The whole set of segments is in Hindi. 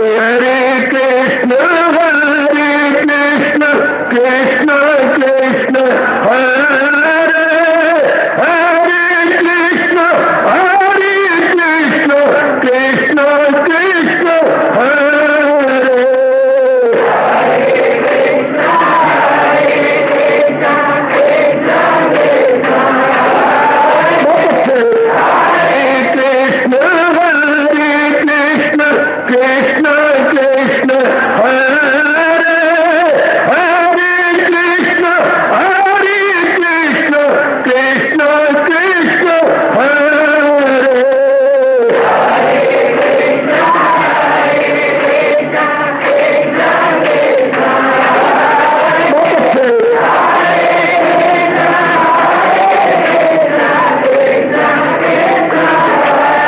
हरे कृष्ण कृष्ण कृष्ण हरे हरे कृष्ण कृष्ण कृष्ण हरे कृष्ण कृष्ण हरे हरे कृष्ण कृष्ण कृष्ण हरे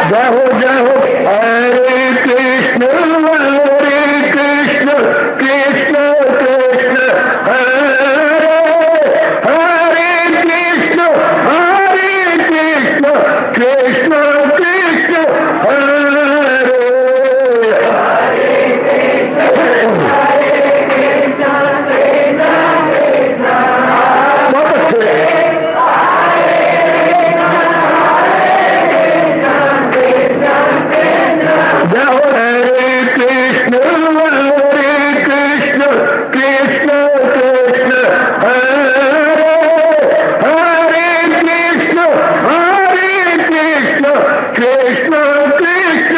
जय हो हरे कृष्ण कृष्ण कृष्ण हरे हरे कृष्ण कृष्ण कृष्ण हरे बहुत अच्छे जय हो हरे कृष्ण कृष्ण कृष्ण हरे हरे कृष्ण कृष्ण कृष्ण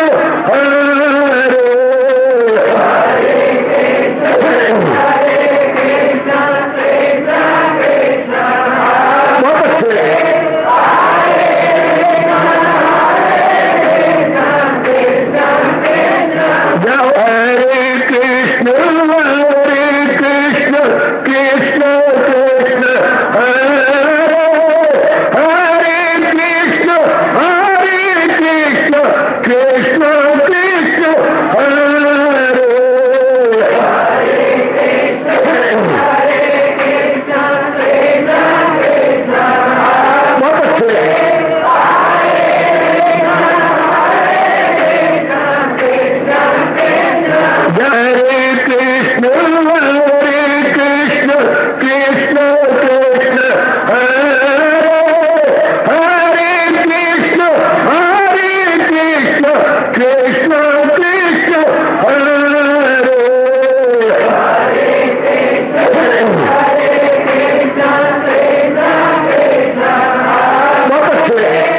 हरे बहुत अच्छे जय हो हरे कृष्ण कृष्ण कृष्ण हरे हरे कृष्ण कृष्ण कृष्ण हरे बहुत अच्छे हरे कृष्ण कृष्ण हरे हरे कृष्ण कृष्ण कृष्ण हरे बहुत अच्छे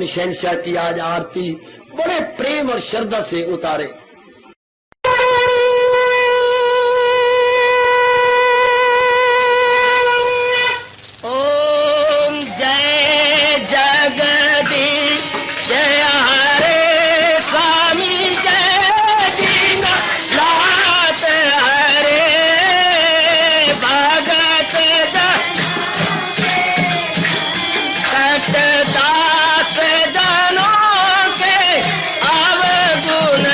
शहंशाह की आज आरती बड़े प्रेम और श्रद्धा से उतारे। ओम जय जगदीश जय हरे स्वामी जय दीनानाथ हरे भगत दास जनों के अवगुण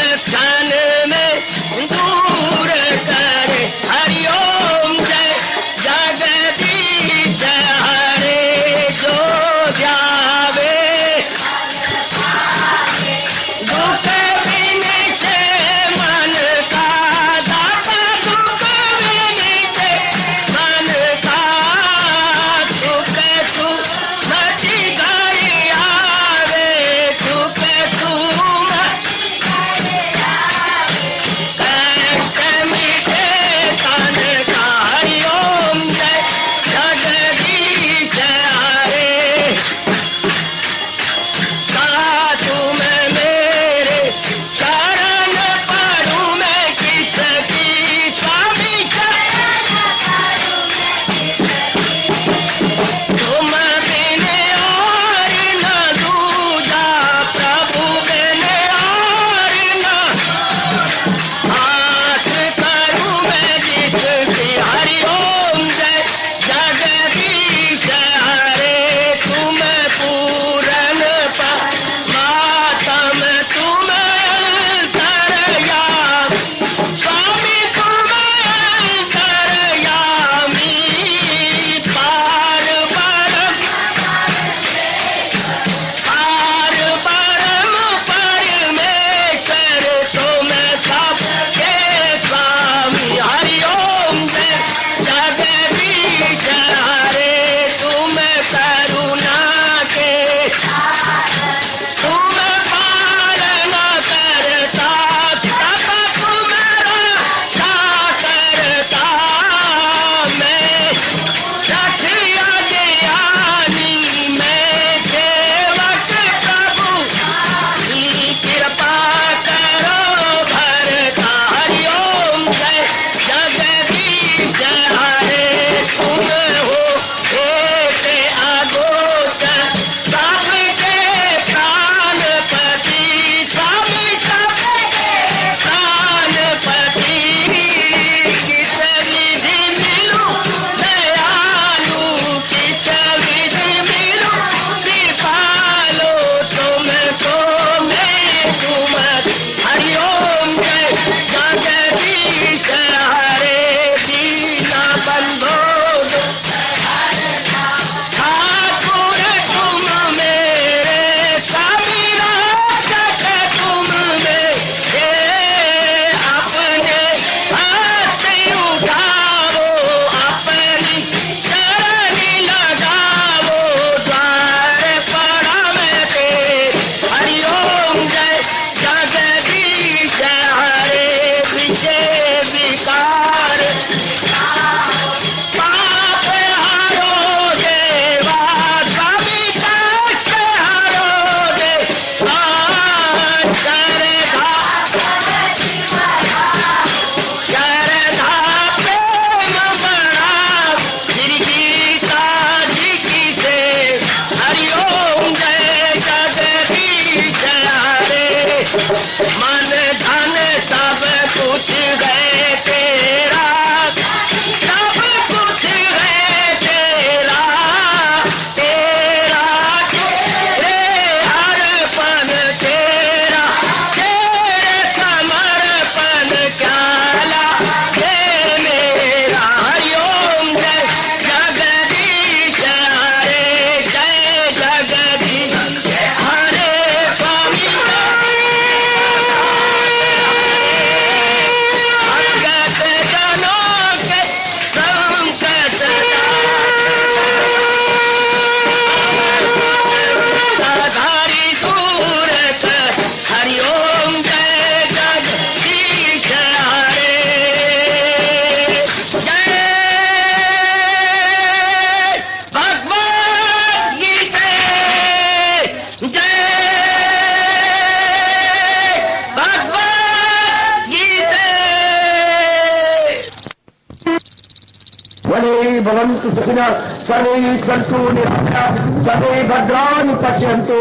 भवन्तु सुखिनः सर्वे सन्तु निरामयाः सर्वे भद्राणि पश्यन्तु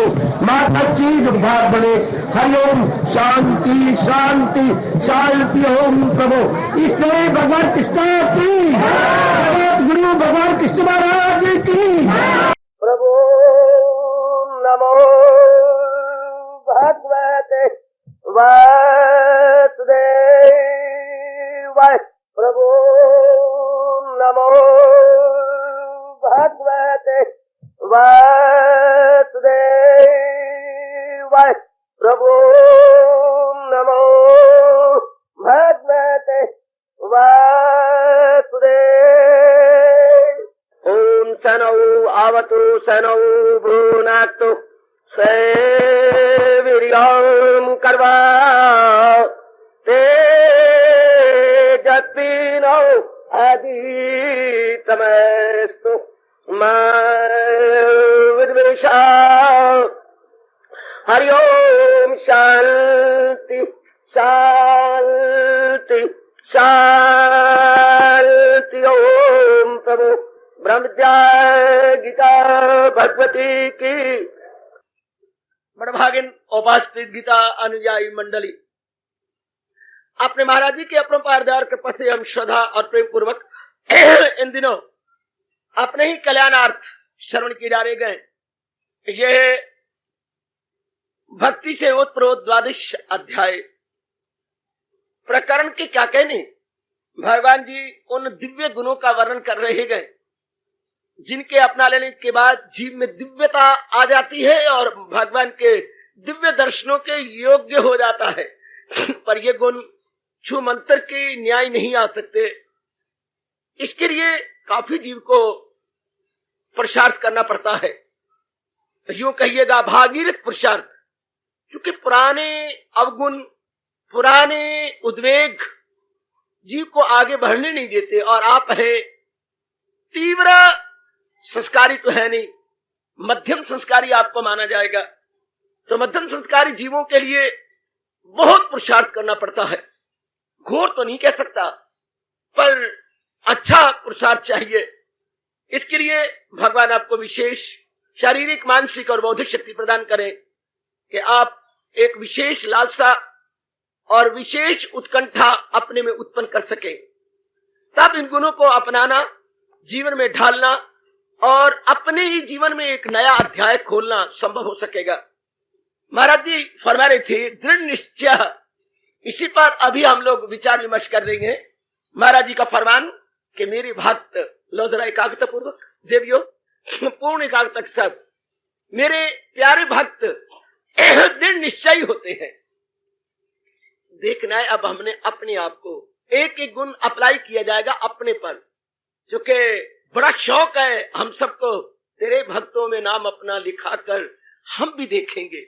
मा कश्चित् दुःखात् भवेत्। हरि ओम शांति शांति शांति। ओम प्रभु इसलिए भगवान कृष्ण की गुरु भगवान कृष्ण महाराज की प्रभु नमो भगवते वासुदेवाय। प्रभु नमो भगवते वासुदेवाय। प्रभु नमो भगवते वासुदेवाय। ओम सनौ आवतु सनौ भ्रूनाक्तु सेवीर्यं कर्वा तेजस्विनो आदितमस्तु मा विद्वेषा। हरि ओम शांति शांति शांति। ओम प्रभु ब्रह्म विद्या गीता भगवती की। बड़भागिन उपास्थित गीता अनुयायी मंडली, अपने महाराज जी के अपरंपार दयार कृपा से हम श्रद्धा और प्रेम पूर्वक इन दिनों अपने ही कल्याणार्थ श्रवण किए जा रहे गए ये भक्ति से ओतप्रोत 12 अध्याय प्रकरण के क्या कहने। भगवान जी उन दिव्य गुणों का वर्णन कर रहे गए जिनके अपना लेने के बाद जीव में दिव्यता आ जाती है और भगवान के दिव्य दर्शनों के योग्य हो जाता है। पर ये गुण छू मंत्र के न्याय नहीं आ सकते। इसके लिए काफी जीव को पुरुषार्थ करना पड़ता है। यूं कहिएगा भागीरथ पुरुषार्थ, क्योंकि पुराने अवगुण पुराने उद्वेग जीव को आगे बढ़ने नहीं देते। और आप है तीव्र संस्कारी तो है नहीं, मध्यम संस्कारी आपको माना जाएगा। तो मध्यम संस्कारी जीवों के लिए बहुत पुरुषार्थ करना पड़ता है। घोर तो नहीं कह सकता, पर अच्छा पुरुषार्थ चाहिए। इसके लिए भगवान आपको विशेष शारीरिक, मानसिक और बौद्धिक शक्ति प्रदान करें कि आप एक विशेष लालसा और विशेष उत्कंठा अपने में उत्पन्न कर सके। तब इन गुणों को अपनाना, जीवन में ढालना और अपने ही जीवन में एक नया अध्याय खोलना संभव हो सकेगा। महाराज जी फरमा रहे थे दृढ़ निश्चय, इसी पर अभी हम लोग विचार विमर्श कर रहे हैं। महाराज जी का फरमान कि मेरे भक्त, लो जरा एकाग्रता पूर्वक देवियों, पूर्ण एकाग्रता के साथ, मेरे प्यारे भक्त दृढ़ निश्चयी होते हैं। देखना है अब हमने अपने आप को, एक एक गुण अप्लाई किया जाएगा अपने पर, क्योंकि बड़ा शौक है हम सबको तेरे भक्तों में नाम अपना लिखा कर हम भी देखेंगे,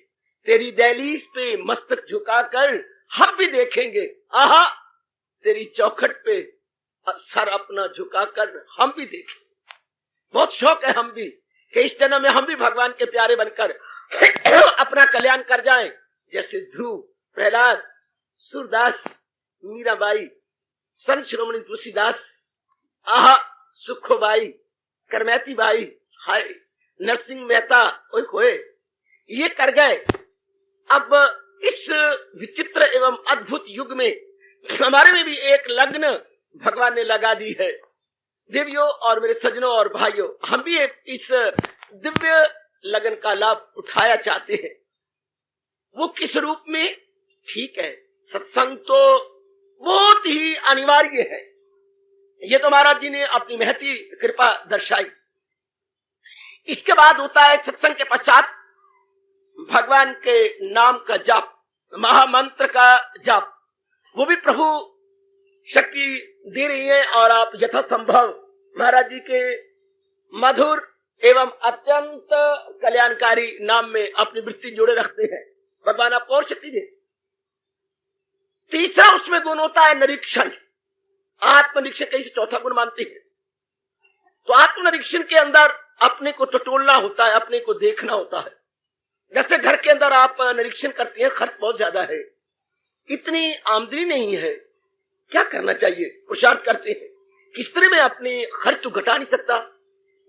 तेरी दहलीज पे मस्तक झुकाकर हम भी देखेंगे, आहा तेरी चौखट पे सर अपना झुकाकर हम भी देखें। बहुत शौक है हम भी कि इस जन्म में हम भी भगवान के प्यारे बनकर अपना कल्याण कर जाएं, जैसे ध्रुव, प्रहलाद, सूरदास, मीराबाई, संत श्रोमणी तुलसीदास, आहा सुखोबाई, करमैती बाई, हाय नरसिंह मेहता, ओए होए ये कर गए। अब इस विचित्र एवं अद्भुत युग में हमारे में भी एक लग्न भगवान ने लगा दी है। देवियों और मेरे सज्जनों और भाइयों, हम भी इस दिव्य लगन का लाभ उठाया चाहते हैं। वो किस रूप में? ठीक है, सत्संग तो बहुत ही अनिवार्य है। ये तो महाराज जी ने अपनी महती कृपा दर्शाई। इसके बाद होता है सत्संग के पश्चात भगवान के नाम का जाप, महामंत्र का जाप। वो भी प्रभु शक्ति दे रही है और आप यथासंभव महाराज जी के मधुर एवं अत्यंत कल्याणकारी नाम में अपनी वृत्ति जोड़े रखते हैं। भगवान आपको और शक्ति दे। तीसरा उसमें गुण होता है निरीक्षण। आत्मनिरीक्षण कहीं से चौथा गुण मानते हैं। तो आत्मनिरीक्षण के अंदर अपने को टटोलना होता है, अपने को देखना होता है। जैसे घर के अंदर आप निरीक्षण करते हैं, खर्च बहुत ज्यादा है, इतनी आमदनी नहीं है, क्या करना चाहिए? पुरुषार्थ करते हैं किस तरह मैं अपने खर्च तो घटा नहीं सकता।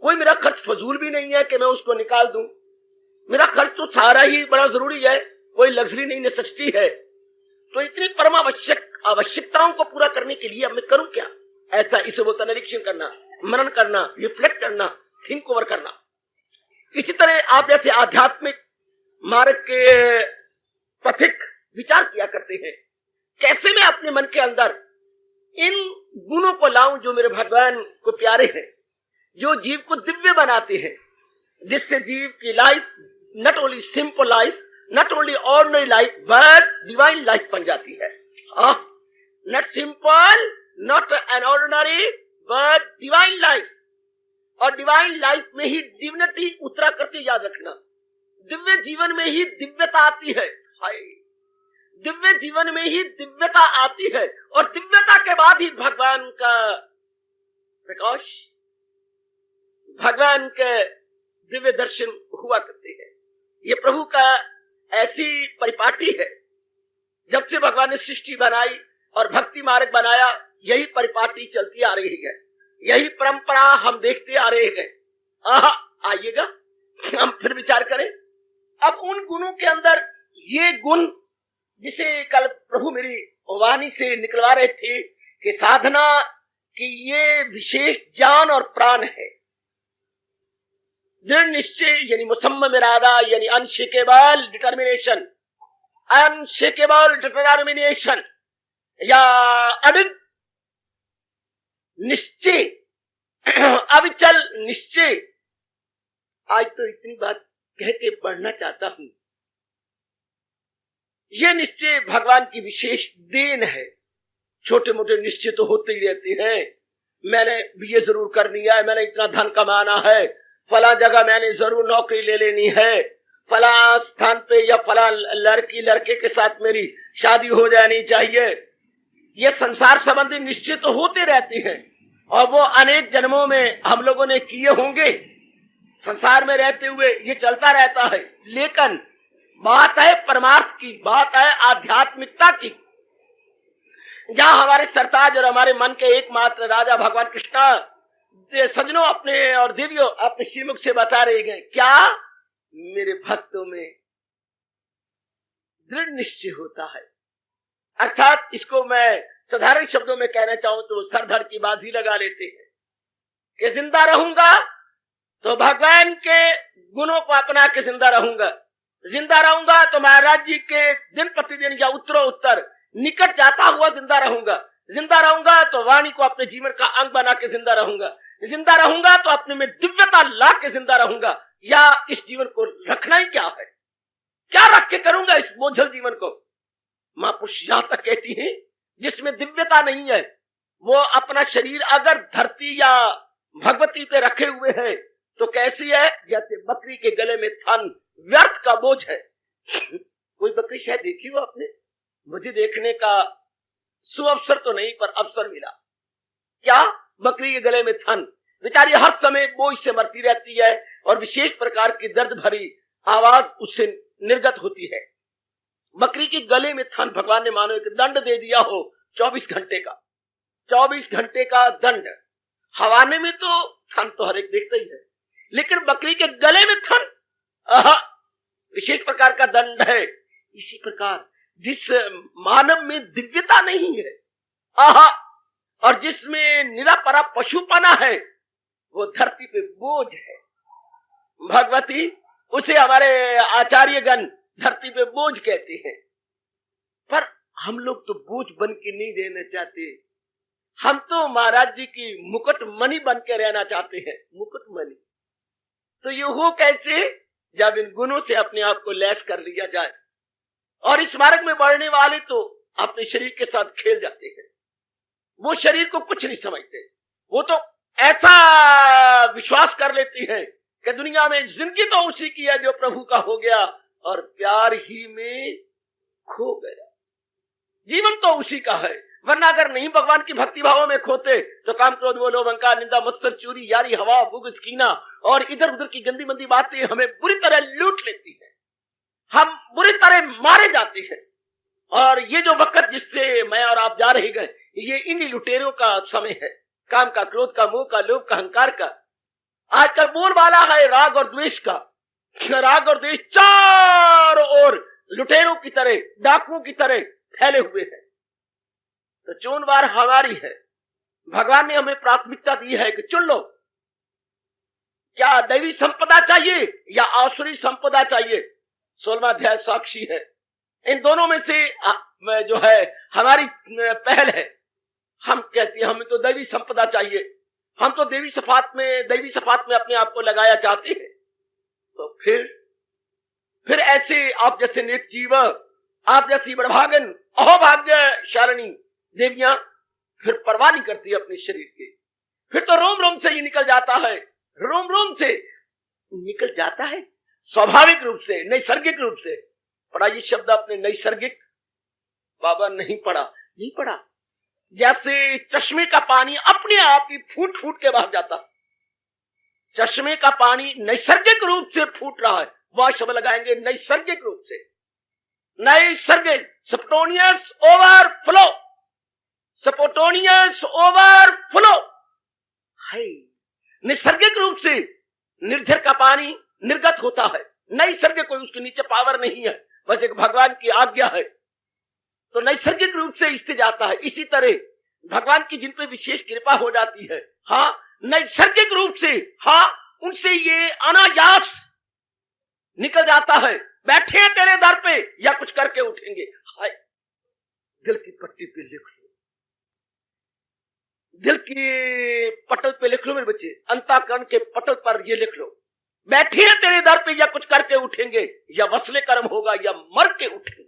कोई मेरा खर्च फजूल भी नहीं है कि मैं उसको निकाल दूं। मेरा खर्च तो सारा ही बड़ा जरूरी है, कोई लग्जरी नहीं, नेसेसिटी है। तो इतनी परमावश्यक आवश्यकताओं को पूरा करने के लिए अब मैं करूं क्या? ऐसा इसे बोलता निरीक्षण करना, मनन करना, रिफ्लेक्ट करना, थिंक ओवर करना। इसी तरह आप जैसे आध्यात्मिक मार्ग के पथिक विचार किया करते हैं, कैसे मैं अपने मन के अंदर इन गुणों को लाऊं जो मेरे भगवान को प्यारे हैं, जो जीव को दिव्य बनाते हैं, जिससे जीव की life not only simple life, not only ordinary life, but divine life बन जाती है। Not simple, not an ordinary, but divine life. और डिवाइन लाइफ में ही डिविनिटी उतरा करती, याद रखना। दिव्य जीवन में ही दिव्यता आती है। हाय, दिव्य जीवन में ही दिव्यता आती है और दिव्यता के बाद ही भगवान का प्रकाश, भगवान के दिव्य दर्शन हुआ करते हैं। ये प्रभु का ऐसी परिपाटी है। जब से भगवान ने सृष्टि बनाई और भक्ति मार्ग बनाया, यही परिपाटी चलती आ रही है, यही परंपरा हम देखते आ रहे हैं। आइएगा हम फिर विचार करें। अब उन गुणों के अंदर ये गुण जिसे कल प्रभु मेरी वाणी से निकलवा रहे थे कि साधना की ये विशेष जान और प्राण है। दृढ़ निश्चय यानी मुसम्मम इरादा, यानी अनशेकेबल डिटर्मिनेशन, अनशेकेबल डिटर्मिनेशन या अडिग निश्चय, अविचल निश्चय। आज तो इतनी बात कह के पढ़ना चाहता हूं। यह निश्चय भगवान की विशेष देन है। छोटे मोटे निश्चय तो होते ही रहते हैं। मैंने बीए जरूर करनी है, मैंने इतना धन कमाना है, फला जगह मैंने जरूर नौकरी ले लेनी है, फला स्थान पे या फला लड़की लड़के के साथ मेरी शादी हो जानी चाहिए। ये संसार संबंधी निश्चय तो होते रहते हैं और वो अनेक जन्मों में हम लोगों ने किए होंगे। संसार में रहते हुए ये चलता रहता है। लेकिन बात है परमार्थ की, बात है आध्यात्मिकता की, जहां हमारे सरताज और हमारे मन के एकमात्र राजा भगवान कृष्ण सजनों अपने और देवियों अपने श्रीमुख से बता रहे गए, क्या मेरे भक्तों में दृढ़ निश्चय होता है। अर्थात इसको मैं साधारण शब्दों में कहना चाहूं तो सर धड़ की बाजी लगा लेते हैं कि जिंदा रहूंगा तो भगवान के गुणों को अपना के जिंदा रहूंगा, जिंदा रहूंगा तो महाराज जी के दिन प्रतिदिन या उत्तरों उत्तर निकट जाता हुआ जिंदा रहूंगा, जिंदा रहूंगा तो वाणी को अपने जीवन का अंग बना के जिंदा रहूंगा, जिंदा रहूंगा तो अपने में दिव्यता ला के जिंदा रहूंगा। या इस जीवन को रखना ही क्या है, क्या रख के करूंगा इस बोझल जीवन को। महापुरुष यहां तक कहती है जिसमें दिव्यता नहीं है वो अपना शरीर अगर धरती या भगवती पे रखे हुए है तो कैसी है, जैसे बकरी के गले में थन व्यर्थ का बोझ है। कोई बकरी शायद देखी हो आपने? मुझे देखने का सुअवसर तो नहीं पर अवसर मिला। क्या बकरी के गले में थन, बेचारी हर समय बोझ से मरती रहती है और विशेष प्रकार की दर्द भरी आवाज उससे निर्गत होती है। बकरी के गले में थन, भगवान ने मानो एक दंड दे दिया हो 24 घंटे का, 24 घंटे का दंड। हवाने में तो थन तो हर एक देखता ही है, लेकिन बकरी के गले में थन विशेष प्रकार का दंड है। इसी प्रकार जिस मानव में दिव्यता नहीं है और जिसमें निरापरा पशुपना है वो धरती पे बोझ है। भगवती उसे हमारे आचार्यगण धरती पे बोझ कहते हैं। पर हम लोग तो बोझ बन के नहीं रहना चाहते, हम तो महाराज जी की मुकुटमणि बन के रहना चाहते हैं। मुकुटमणि तो ये हो कैसे, जब इन गुणों से अपने आप को लैस कर लिया जाए। और इस मार्ग में बढ़ने वाले तो अपने शरीर के साथ खेल जाते हैं, वो शरीर को कुछ नहीं समझते। वो तो ऐसा विश्वास कर लेती हैं कि दुनिया में जिंदगी तो उसी की है जो प्रभु का हो गया और प्यार ही में खो गया। जीवन तो उसी का है, वरना अगर नहीं भगवान की भक्ति भावों में खोते तो काम क्रोध मोह लोभ अहंकार निंदा मत्सर चोरी यारी हवा बुग़्ज़ कीना और इधर उधर की गंदी मंदी बातें हमें बुरी तरह लूट लेती है, हम बुरी तरह मारे जाते हैं। और ये जो वक्त जिससे मैं और आप जा रहे हैं ये इन्हीं लुटेरों का समय है। काम का, क्रोध का, मोह का, लोभ का, अहंकार का। आजकल बोलबाला है राग और द्वेष का। राग और द्वेष चारों ओर लुटेरों की तरह, डाकुओं की तरह फैले हुए हैं। तो चुनवार हमारी है। भगवान ने हमें प्राथमिकता दी है कि चुन लो, क्या दैवी संपदा चाहिए या आसुरी संपदा चाहिए। 16वां अध्याय साक्षी है। इन दोनों में से जो है हमारी पहल है। हम कहते हैं हमें तो दैवी संपदा चाहिए, हम तो दैवी सफात में अपने आप को लगाया चाहते हैं। तो फिर ऐसे आप जैसे नेक जीव, आप जैसी बड़भागन अहोभाग्यशालिनी देवियां फिर परवाह नहीं करती अपने शरीर की। फिर तो रोम रोम से ही निकल जाता है, रोम रोम से निकल जाता है, स्वाभाविक रूप से, नैसर्गिक रूप से। पढ़ा ये शब्द आपने नैसर्गिक? बाबा नहीं पढ़ा। जैसे चश्मे का पानी अपने आप ही फूट फूट के बह जाता, चश्मे का पानी नैसर्गिक रूप से फूट रहा है। वह शब्द लगाएंगे नैसर्गिक रूप से, नैसर्गिक, स्पोंटेनियस ओवरफ्लो, स्पोंटेनियस ओवरफ्लो है। नैसर्गिक रूप से निर्झर का पानी निर्गत होता है, नैसर्गिक, कोई उसके नीचे पावर नहीं है, बस एक भगवान की आज्ञा है, तो नैसर्गिक रूप से स्थिर जाता है। इसी तरह भगवान की जिन पे विशेष कृपा हो जाती है, हाँ नैसर्गिक रूप से, हाँ उनसे ये अनायास निकल जाता है। बैठे हैं तेरे दर पे या कुछ करके उठेंगे। हाय, दिल की पट्टी पे लिख लो, दिल की पटल पे लिख लो मेरे बच्चे, अंतःकरण के पटल पर ये लिख लो, बैठे हैं तेरे दर पे या कुछ करके उठेंगे, या वसले कर्म होगा या मर के उठेंगे।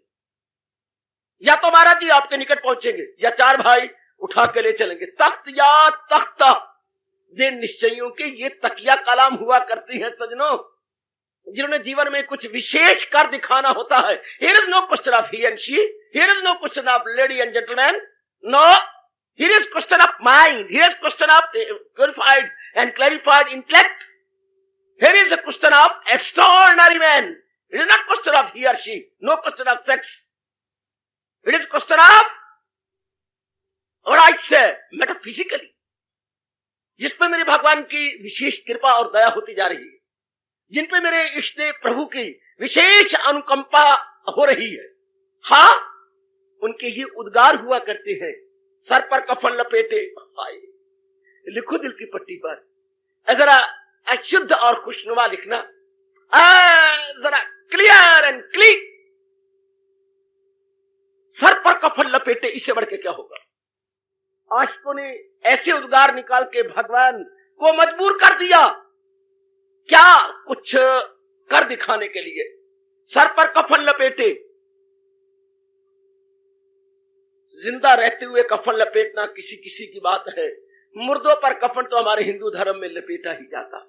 या तो महाराज जी आपके निकट पहुंचेंगे या चार भाई उठा के ले चलेंगे। तख्त या तख्ता दे निश्चयों के ये तकिया कलाम हुआ करती है सजनों, जिन्होंने जीवन में कुछ विशेष कर दिखाना होता है। Here is no question of he and she, here is no question of lady and gentleman, no, here is question of mind, here is question of purified and clarified intellect, here is a question of extraordinary man. It is not question of he or she, no question of sex, it is question of, or I say metaphysically, जिस पे मेरे भगवान की विशेष कृपा और दया होती जा रही है, जिन पे मेरे इष्ट प्रभु की विशेष अनुकंपा हो रही है, हाँ उनके ही उद्गार हुआ करते हैं। सर पर कफन लपेटे, लिखो दिल की पट्टी पर, जरा अशुद्ध और खुशनुमा लिखना, जरा क्लियर एंड क्लीन। सर पर कफन लपेटे, इससे बढ़ के क्या होगा। आशिकों ने ऐसे उद्गार निकाल के भगवान को मजबूर कर दिया, क्या कुछ कर दिखाने के लिए। सर पर कफन लपेटे, जिंदा रहते हुए कफन लपेटना किसी किसी की बात है, मुर्दों पर कफन तो हमारे हिंदू धर्म में लपेटा ही जाता है।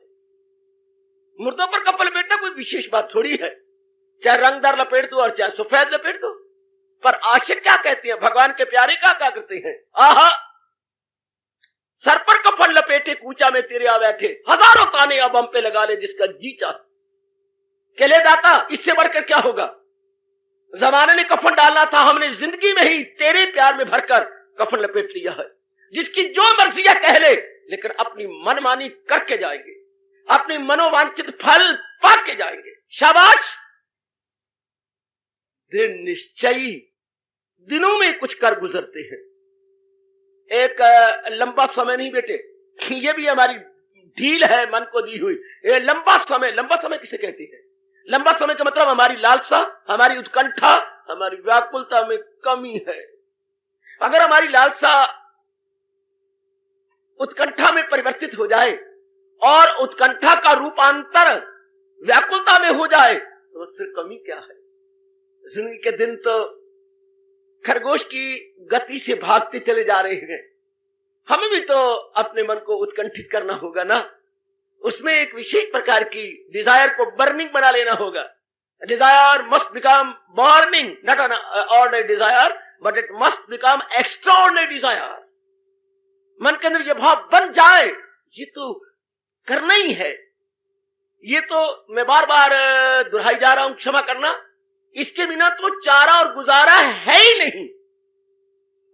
मुर्दों पर कफन लपेटना कोई विशेष बात थोड़ी है, चाहे रंगदार लपेट दो और चाहे सफेद लपेट दो। पर आशिक क्या कहते हैं, भगवान के प्यारे क्या करते हैं, आहा सर पर कफन लपेटे कूचा में तेरे आ बैठे, हजारों ताने अब हम पे लगा ले जिसका जी चाहे। केले दाता, इससे बढ़कर क्या होगा। जमाने ने कफन डालना था, हमने जिंदगी में ही तेरे प्यार में भरकर कफन लपेट लिया है। जिसकी जो मर्जी है कह ले, लेकिन अपनी मनमानी करके जाएंगे, अपनी मनोवांछित फल पा के जाएंगे। शाबाश, दिन निश्चयी दिनों में कुछ कर गुजरते हैं। एक लंबा समय नहीं बेटे, ये भी हमारी ढील है मन को दी हुई। ये लंबा समय किसे कहती है। लंबा समय का मतलब हमारी लालसा, हमारी उत्कंठा, हमारी व्याकुलता में कमी है। अगर हमारी लालसा उत्कंठा में परिवर्तित हो जाए और उत्कंठा का रूपांतर व्याकुलता में हो जाए, तो फिर कमी क्या है। जिंदगी के दिन तो खरगोश की गति से भागते चले जा रहे हैं। हमें भी तो अपने मन को उत्कंठित करना होगा ना, उसमें एक विशेष प्रकार की डिजायर को बर्निंग बना लेना होगा। Desire must become burning, not an ordinary desire, but it must become extraordinary desire. मन के अंदर यह भाव बन जाए, ये तो करना ही है। ये तो मैं बार बार दोहराई जा रहा हूं, क्षमा करना, इसके बिना तो चारा और गुजारा है ही नहीं।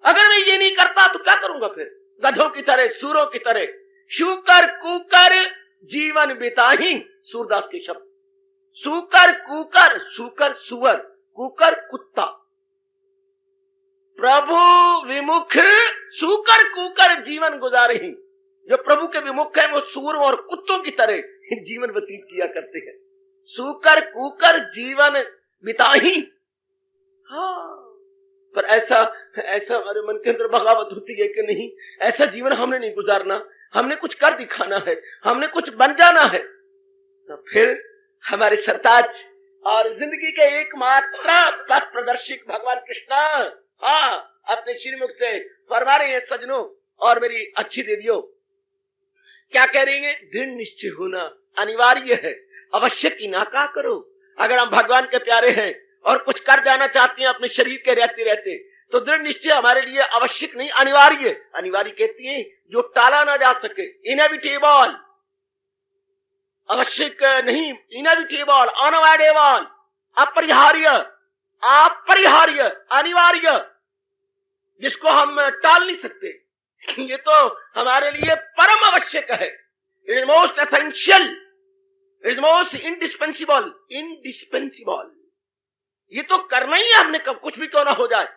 अगर मैं ये नहीं करता तो क्या करूंगा फिर। गधों की तरह, सूरों की तरह, शूकर कूकर जीवन बिताही, सूरदास के शब्द। सूकर कूकर, सूकर सुअर, कूकर कुत्ता, प्रभु विमुख सूकर कूकर जीवन गुजारे। जो प्रभु के विमुख है वो सूर और कुत्तों की तरह जीवन व्यतीत किया करते हैं। सूकर कूकर जीवन बिताही। हाँ, पर ऐसा ऐसा हमारे मन के अंदर बगावत होती है कि नहीं, ऐसा जीवन हमने नहीं गुजारना, हमने कुछ कर दिखाना है, हमने कुछ बन जाना है। तो फिर हमारे सरताज और जिंदगी के एकमात्र पथ प्रदर्शक भगवान कृष्ण, हाँ, अपने श्रीमुख से फरमा रहे हैं, सजनों और मेरी अच्छी देवियों, क्या कह रही है? दृढ़ निश्चय होना अनिवार्य है, अवश्य की नाका करो। अगर हम भगवान के प्यारे हैं और कुछ कर जाना चाहते हैं अपने शरीर के रहते रहते, तो दृढ़ निश्चय हमारे लिए आवश्यक नहीं, अनिवार्य। अनिवार्य कहती है जो टाला ना जा सके, इनएविटेबल, आवश्यक नहीं, इनएविटेबल, अनअवॉइडेबल, अपरिहार्य, अपरिहार्य, अनिवार्य, जिसको हम टाल नहीं सकते। ये तो हमारे लिए परम आवश्यक है। It is most essential, it is most indispensable, indispensable. ये तो करना ही है हमने, कब कुछ भी क्यों ना हो जाए।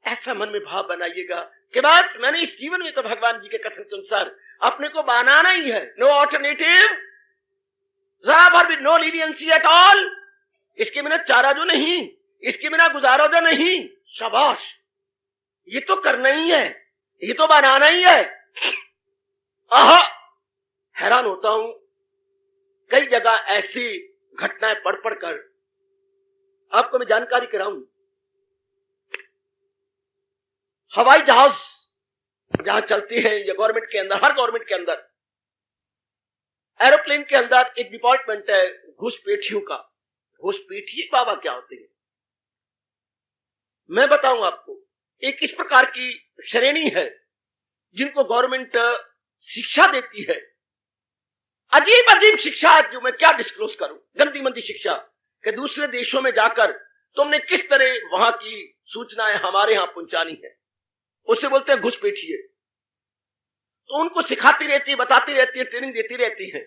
ऐसा मन में भाव बनाइएगा कि बस मैंने इस जीवन में तो भगवान जी के कथन के अनुसार अपने को बनाना ही है। No alternative, no leniency at all. इसके बिना चारा जो नहीं, इसके बिना गुजारा जो नहीं। शाबाश, ये तो करना ही है, ये तो बनाना ही है। आहा, हैरान होता हूं, कई जगह ऐसी घटनाएं पढ़ कर आपको मैं जानकारी कराऊं। हवाई जहाज जहां चलती है ये गवर्नमेंट के अंदर, हर गवर्नमेंट के अंदर एरोप्लेन के अंदर एक डिपार्टमेंट है घुसपैठियों का। घुसपैठिए बाबा क्या होते हैं मैं बताऊं आपको। एक इस प्रकार की श्रेणी है जिनको गवर्नमेंट शिक्षा देती है, अजीब अजीब शिक्षा, जो मैं क्या डिस्क्लोज करूं, गंदी मंदी शिक्षा, कि दूसरे देशों में जाकर तुमने किस तरह वहां की सूचनाएं हमारे यहां पहुंचानी है, उससे बोलते हैं घुसपैठिए। तो उनको सिखाती रहती है, बताती रहती है, ट्रेनिंग देती रहती है,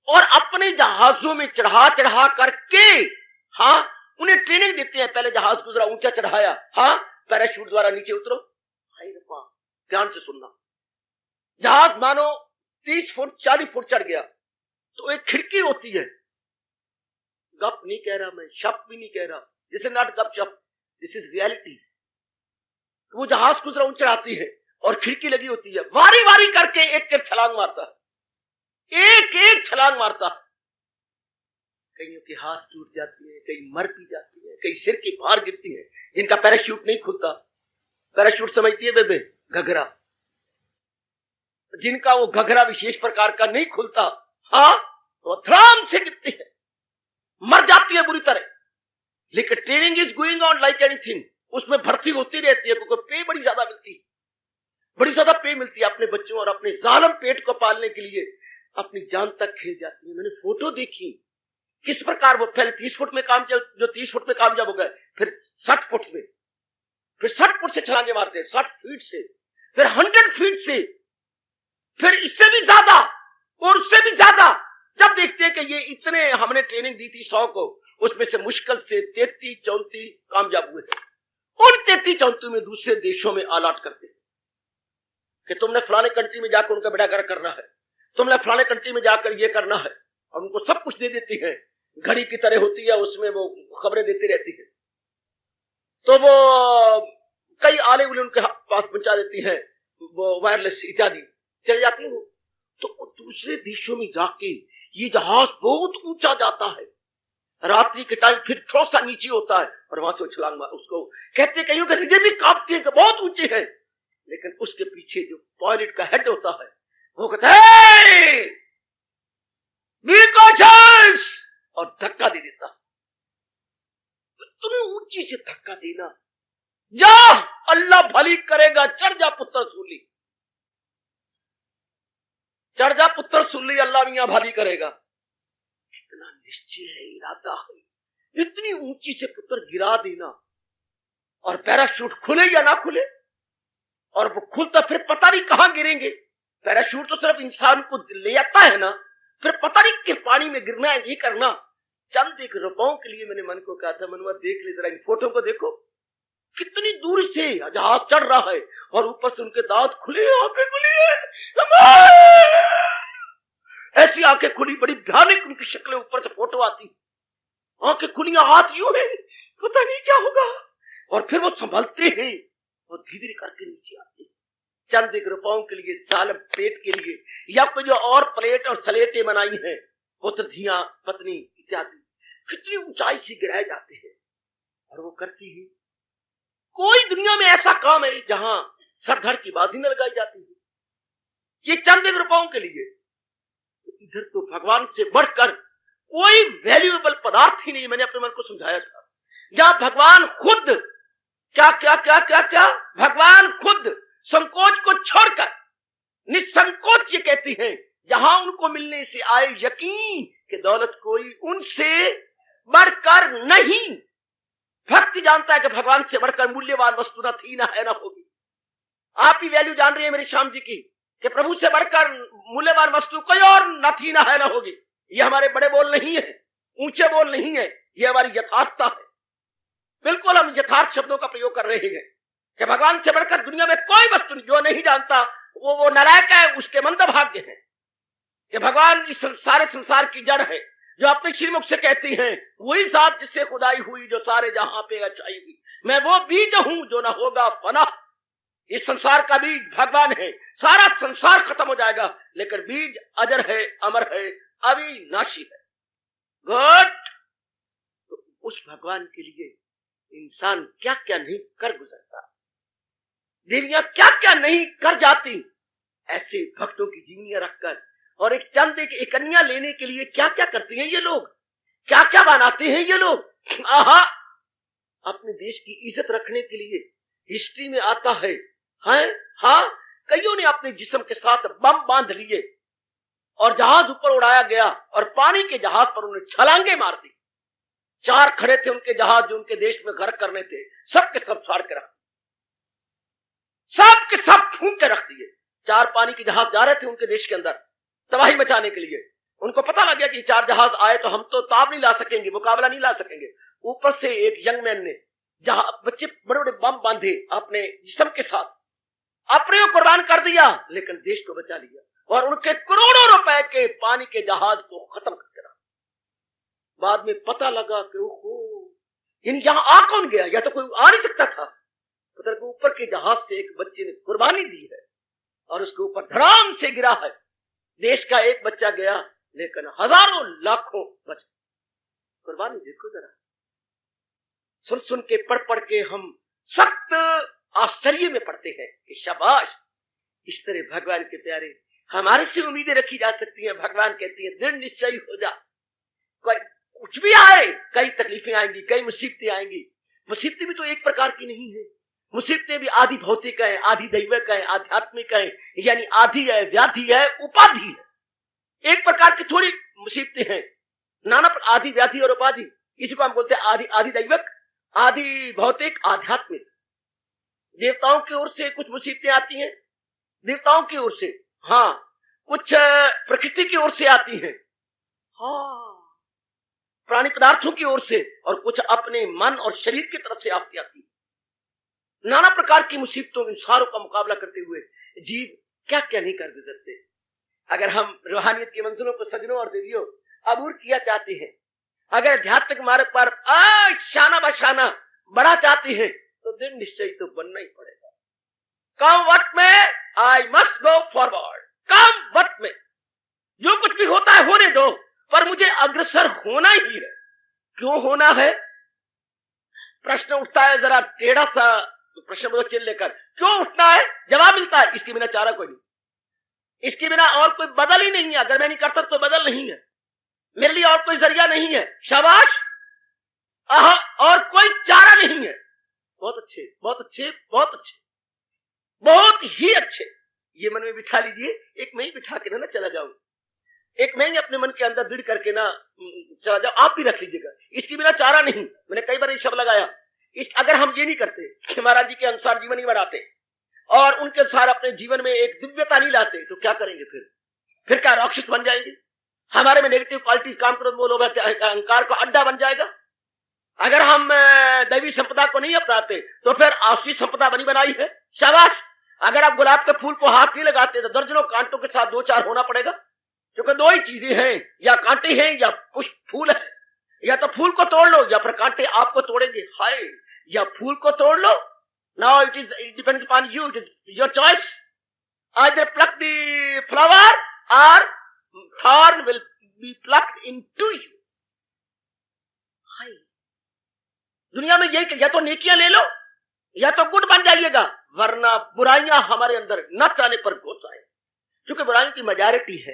और अपने जहाजों में चढ़ा चढ़ा करके, हाँ, उन्हें ट्रेनिंग देती है। पहले जहाज गुजरा, ऊंचा चढ़ाया, हाँ, पैराशूट द्वारा नीचे उतरो। ध्यान से सुनना, जहाज मानो 30 फुट 40 फुट चढ़ गया तो एक खिड़की होती है। गप नहीं कह रहा मैं, शप भी नहीं कह रहा, दिस इज नॉट गप शप, दिस इज रियलिटी। वो जहाज गुजरा, ऊंचा चढ़ाती है और खिड़की लगी होती है, वारी वारी करके एक एक छलांग मारता है, एक एक छलांग मारता है। कईयों के हाथ टूट जाती है, कई मर भी जाती है, कई सिर की बाहर गिरती है, जिनका पैराशूट नहीं खुलता। पैराशूट समझती है बेबे, घघरा, जिनका वो घघरा विशेष प्रकार का नहीं खुलता, हाँ, तो धड़ाम से गिरती है, मर जाती है बुरी तरह। लेकिन training is going on like anything, उसमें भर्ती होती रहती है, क्योंकि पे बड़ी ज्यादा मिलती है, बड़ी ज्यादा पे मिलती है। अपने बच्चों और अपने जालिम पेट को पालने के लिए अपनी जान तक खेल जाती है। मैंने फोटो देखी किस प्रकार वो पहले 30 फुट में कामयाब, जो 30 फुट में कामयाब हो गए, फिर 60 फुट में, फिर 60 फुट से छलांगे मारते हैं, 60 फीट से, फिर 100 फीट से, फिर इससे भी ज्यादा और उससे भी ज्यादा। जब देखते हैं कि ये इतने हमने ट्रेनिंग दी थी 100 को, उसमें से मुश्किल से 33-34 कामयाब हुए थे। उन 33-34 में दूसरे देशों में अलॉट करते हैं कि तुमने फलाने कंट्री में जाकर उनका बेड़ा गर्क करना है, तुमने फलाने कंट्री में जाकर ये करना है, और उनको सब कुछ दे देती है। घड़ी की तरह होती है, उसमें वो खबरें देती रहती है, तो वो कई आले उले उनके पास पहुंचा देती है, वो वायरलेस इत्यादि चल जाती है। तो दूसरे देशों में जाके ये जहाज बहुत ऊंचा जाता है, रात्रि के टाइम फिर थोड़ा सा नीचे होता है, और वहां से छलांग मार, उसको कहते हैं, कहीं ये भी कांपती है कि बहुत ऊंचे है, लेकिन उसके पीछे जो पायलट का हेड होता है वो कहता है और धक्का दे देता। तुम्हें ऊंची से धक्का देना, जा अल्लाह भली करेगा, चढ़ जा पुत्र सूली, चढ़ जा पुत्र सूली, अल्लाह मियां भली करेगा। कितना निश्चय है, इरादा है, इतनी ऊंची से पुत्र गिरा देना, और पैराशूट खुले या ना खुले, और वो खुलता फिर पता नहीं कहां गिरेंगे। पैराशूट तो सिर्फ इंसान को ले जाता है ना, फिर पता नहीं किस पानी में गिरना है, ये करना। चंद एक रुपयों के लिए मैंने मन को कहा था, मनुआ देख ले जरा इन फोटो को, देखो कितनी दूर से जहाज चढ़ रहा है और ऊपर से उनके दांत खुले, आंखें खुली है, ऐसी आंखें खुली, बड़ी भयानक उनकी शक्लें, ऊपर से फोटो आती, आंखें खुली, हाथ यूं है, पता नहीं क्या होगा। और फिर वो संभलते हैं और धीरे धीरे करके नीचे आते हैं, चंद एक रुपयों के लिए, सालब पेट के लिए, या कोई जो और प्लेट और सलेटे बनाई हैं, पुत्र पत्नी इत्यादि, कितनी ऊंचाई से गिराए जाते हैं और वो करती है। कोई दुनिया में ऐसा काम है जहां सरधर की बाजी न लगाई जाती है, ये चंद एक रुपयों के लिए। इधर तो भगवान से बढ़कर कोई वैल्यूएबल पदार्थ ही नहीं। मैंने अपने मन को समझाया था, जहां भगवान खुद क्या क्या क्या क्या क्या भगवान खुद संकोच को छोड़कर निसंकोच ये कहती हैं, जहां उनको मिलने से आए यकीन कि दौलत कोई उनसे बढ़कर नहीं। भक्ति जानता है कि भगवान से बढ़कर मूल्यवान वस्तु न थी, ना है, ना होगी। आप ही वैल्यू जान रही है मेरी श्याम जी की, कि प्रभु से बढ़कर मूल्यवान वस्तु कोई और न थी, ना है, ना होगी। ये हमारे बड़े बोल नहीं है, ऊंचे बोल नहीं है, ये हमारी यथार्थता है। बिल्कुल हम यथार्थ शब्दों का प्रयोग कर रहे हैं कि भगवान से बढ़कर दुनिया में कोई वस्तु नहीं। जो नहीं जानता वो नालायक है, उसके मंदभाग्य है। कि भगवान इस सारे संसार की जड़ है, जो अपने श्रीमुख से कहती हैं, वही जात जिससे खुदाई हुई, जो सारे जहां पे अच्छाई हुई। मैं वो बीज हूं जो ना होगा फना। इस संसार का बीज भगवान है। सारा संसार खत्म हो जाएगा, लेकिन बीज अजर है, अमर है, अविनाशी है। गुड। तो उस भगवान के लिए इंसान क्या क्या नहीं कर गुजरता, देवियां क्या क्या नहीं कर जाती, ऐसे भक्तों की जीवनियां रखकर। और एक चंद एक कन्या लेने के लिए क्या क्या करते हैं ये लोग, क्या क्या बनाते हैं ये लोग। आहा, अपने देश की इज्जत रखने के लिए हिस्ट्री में आता है, हाँ, कईयों ने अपने जिस्म के साथ बम बांध लिए और जहाज ऊपर उड़ाया गया और पानी के जहाज पर उन्हें छलांगे मार दी। 4 खड़े थे उनके जहाज जो उनके देश में गर्क करने थे, सबके सब फाड़ के रख, सबके सब फूंक के रख दिए। 4 पानी के जहाज जा रहे थे उनके देश के अंदर तबाही मचाने के लिए। उनको पता लग गया कि 4 जहाज आए तो हम तो ताब नहीं ला सकेंगे, मुकाबला नहीं ला सकेंगे। ऊपर से एक यंग मैन ने जहां बच्चे बड़े बड़े बम बांधे अपने जिस्म के साथ, अपने को कुर्बान कर दिया, लेकिन देश को बचा लिया और उनके करोड़ों रुपए के पानी के जहाज को खत्म करके रखा। बाद में पता लगा कि ओहो, यहां आ कौन गया, या तो कोई आ नहीं सकता था। मतलब ऊपर के जहाज से एक बच्चे ने कुर्बानी दी है और उसके ऊपर धड़ाम से गिरा है। देश का एक बच्चा गया, लेकिन हजारों लाखों बचे। कुर्बानी देखो जरा। सुन सुन के पढ़ के हम सख्त आश्चर्य में पड़ते हैं कि शाबाश, इस तरह भगवान के प्यारे हमारे से उम्मीदें रखी जा सकती हैं। भगवान कहती है दृढ़ निश्चय हो जा, कोई कुछ भी आए, कई तकलीफें आएंगी, कई मुसीबतें आएंगी। मुसीबतें भी तो एक प्रकार की नहीं है, मुसीबतें भी आधी भौतिक है, आधी दैविक है, आध्यात्मिक है, यानी आधी है व्याधि है, उपाधि है। एक प्रकार की थोड़ी मुसीबतें हैं, नाना आधी व्याधि और उपाधि। इसी को हम बोलते हैं आधी दैविक, आधी भौतिक, आध्यात्मिक। देवताओं की ओर से कुछ मुसीबतें आती हैं, देवताओं की ओर से, हाँ, कुछ प्रकृति की ओर से आती हैं, हाँ, प्राणी पदार्थों की ओर से, और कुछ अपने मन और शरीर की तरफ से आती है। नाना प्रकार की मुसीबतों, इन सारों का मुकाबला करते हुए जीव क्या क्या नहीं कर गुजरते। अगर हम रूहानियत की मंजिलों को सजनों और देवियों अबूर किया चाहते हैं, अगर आध्यात्मिक मार्ग पर शाना बशाना बढ़ा चाहते हैं, तो दृढ़ निश्चय तो बनना ही पड़ेगा। कम वक्त में आई मस्ट गो फॉरवर्ड। कम वक्त में जो कुछ भी होता है होने दो, पर मुझे अग्रसर होना ही है। क्यों होना है? प्रश्न उठता है जरा टेढ़ा सा, तो प्रश्न बहुत चिल लेकर, क्यों उठना है? जवाब मिलता है, इसके बिना चारा कोई नहीं, इसके बिना और कोई बदल ही नहीं है। अगर मैं नहीं करता तो बदल नहीं है, मेरे लिए और कोई जरिया नहीं है। शाबाश, और कोई चारा नहीं है। बहुत अच्छे, बहुत अच्छे, बहुत अच्छे, बहुत ही अच्छे। ये मन में बिठा लीजिए। एक मैं ही बिठा के ना चला जाऊं, एक मैं ही अपने मन के अंदर दृढ़ करके ना चला जाऊं। आप भी रख लीजिएगा, इसके बिना चारा नहीं। मैंने कई बार ये शब्द लगाया। अगर हम ये नहीं करते कि महाराज जी के अनुसार जीवन नहीं बढ़ाते, और उनके अनुसार अपने जीवन में एक दिव्यता नहीं लाते, तो क्या करेंगे फिर क्या राक्षस बन जाएंगे? हमारे में नेगेटिव क्वालिटीज काम करो, वो लोग अहंकार का अड्डा बन जाएगा। अगर हम दैवी संपदा को नहीं अपनाते तो फिर आसुरी संपदा बनी बनाई है। शाबाश। अगर आप गुलाब के फूल को हाथ नहीं लगाते तो दर्जनों कांटों के साथ दो चार होना पड़ेगा, क्योंकि दो ही चीजें हैं, या कांटे हैं या पुष्प फूल है। या तो फूल को तोड़ लो या फिर कांटे आपको तोड़ेंगे। हाय, या फूल को तोड़ लो। Now it depends upon you, it is your choice. Either pluck the flower or thorn will be plucked into you. Hi, दुनिया में यही, या तो नेकियां ले लो या तो गुड बन जाइएगा, वरना बुराइयां हमारे अंदर न चाहने पर घुस आए, क्योंकि बुराइयों की मेजॉरिटी है।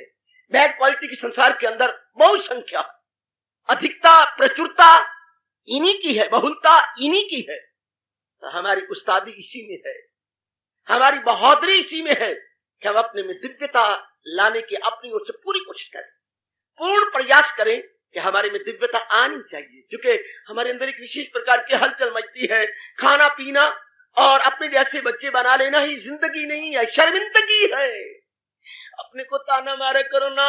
बैड क्वालिटी की संसार के अंदर बहुत संख्या, अधिकता, प्रचुरता इन्हीं की है, बहुलता इन्हीं की है। तो हमारी उस्तादी इसी में है, हमारी बहादुरी इसी में है कि हम अपने में दिव्यता लाने की अपनी ओर से पूरी कोशिश करें, पूर्ण प्रयास करें कि हमारे में दिव्यता आनी चाहिए, क्योंकि हमारे अंदर एक विशेष प्रकार की हलचल मचती है। खाना पीना और अपने जैसे बच्चे बना लेना ही जिंदगी नहीं है, शर्मिंदगी है। अपने को ताना मारे करो ना,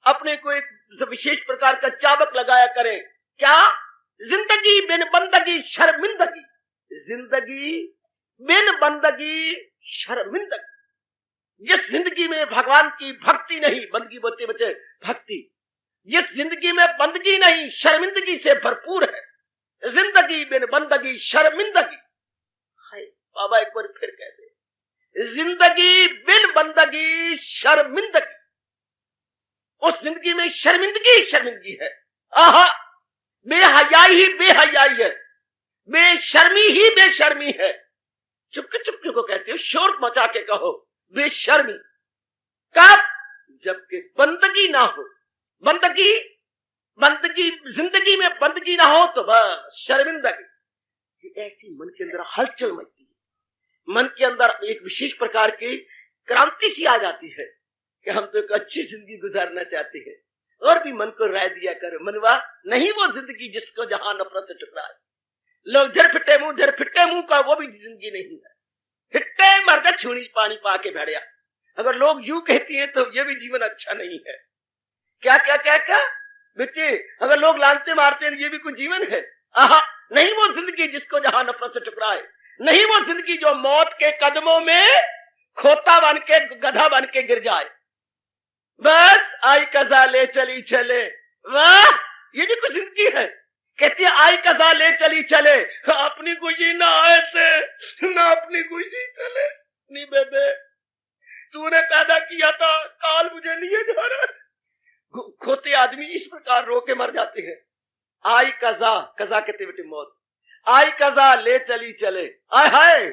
अपने को एक विशेष प्रकार का चाबक लगाया करें। क्या? जिंदगी बिन बंदगी शर्मिंदगी, जिंदगी बिन बंदगी शर्मिंदगी। जिस जिंदगी में भगवान की भक्ति नहीं, बंदगी बोलते बच्चे भक्ति, जिस जिंदगी में बंदगी नहीं शर्मिंदगी से भरपूर है, जिंदगी बिन बंदगी शर्मिंदगी। हाय बाबा, एक बार फिर कह दे, जिंदगी बिन बंदगी शर्मिंदगी। उस जिंदगी में शर्मिंदगी है। आहा, बेहयाई ही बेहयाई है, बेशर्मी ही बेशर्मी है। चुपके चुपके को कहते हो, शोर मचा के कहो बेशर्मी। कब? जबकि बंदगी ना हो। बंदगी जिंदगी में बंदगी ना हो तो बस शर्मिंदगी। ऐसी मन के अंदर हलचल मचती है, मन के अंदर एक विशेष प्रकार की क्रांति सी आ जाती है कि हम तो एक अच्छी जिंदगी गुजारना चाहते हैं। और भी मन को राय दिया करो, मनवा नहीं वो जिंदगी जिसको जहां नफरत से टकराए। लोग झर फिट्टे मुंह का वो भी जिंदगी नहीं है। फिट्टे मर्द छूनी पानी पा के भेड़िया, अगर लोग यूं कहती हैं तो ये भी जीवन अच्छा नहीं है। क्या क्या क्या क्या बच्चे, अगर लोग लानते मारते हैं ये भी कोई जीवन है? आहा, नहीं वो जिंदगी जिसको जहां नफरत से टकराए, नहीं वो जिंदगी जो मौत के कदमों में खोता बन के गधा बन के गिर जाए। बस आई कजा ले चली चले, वाह ये भी कुछ जिंदगी है। कहती है आई कजा ले चली चले, अपनी खुशी ना आए से ना अपनी खुशी चले। नहीं बेबे, तूने पैदा किया था, काल मुझे नहीं जा रहा। खोते आदमी इस प्रकार रो के मर जाते हैं। आई कजा, कजा कहते बेटे मौत, आई कजा ले चली चले। आय हाय,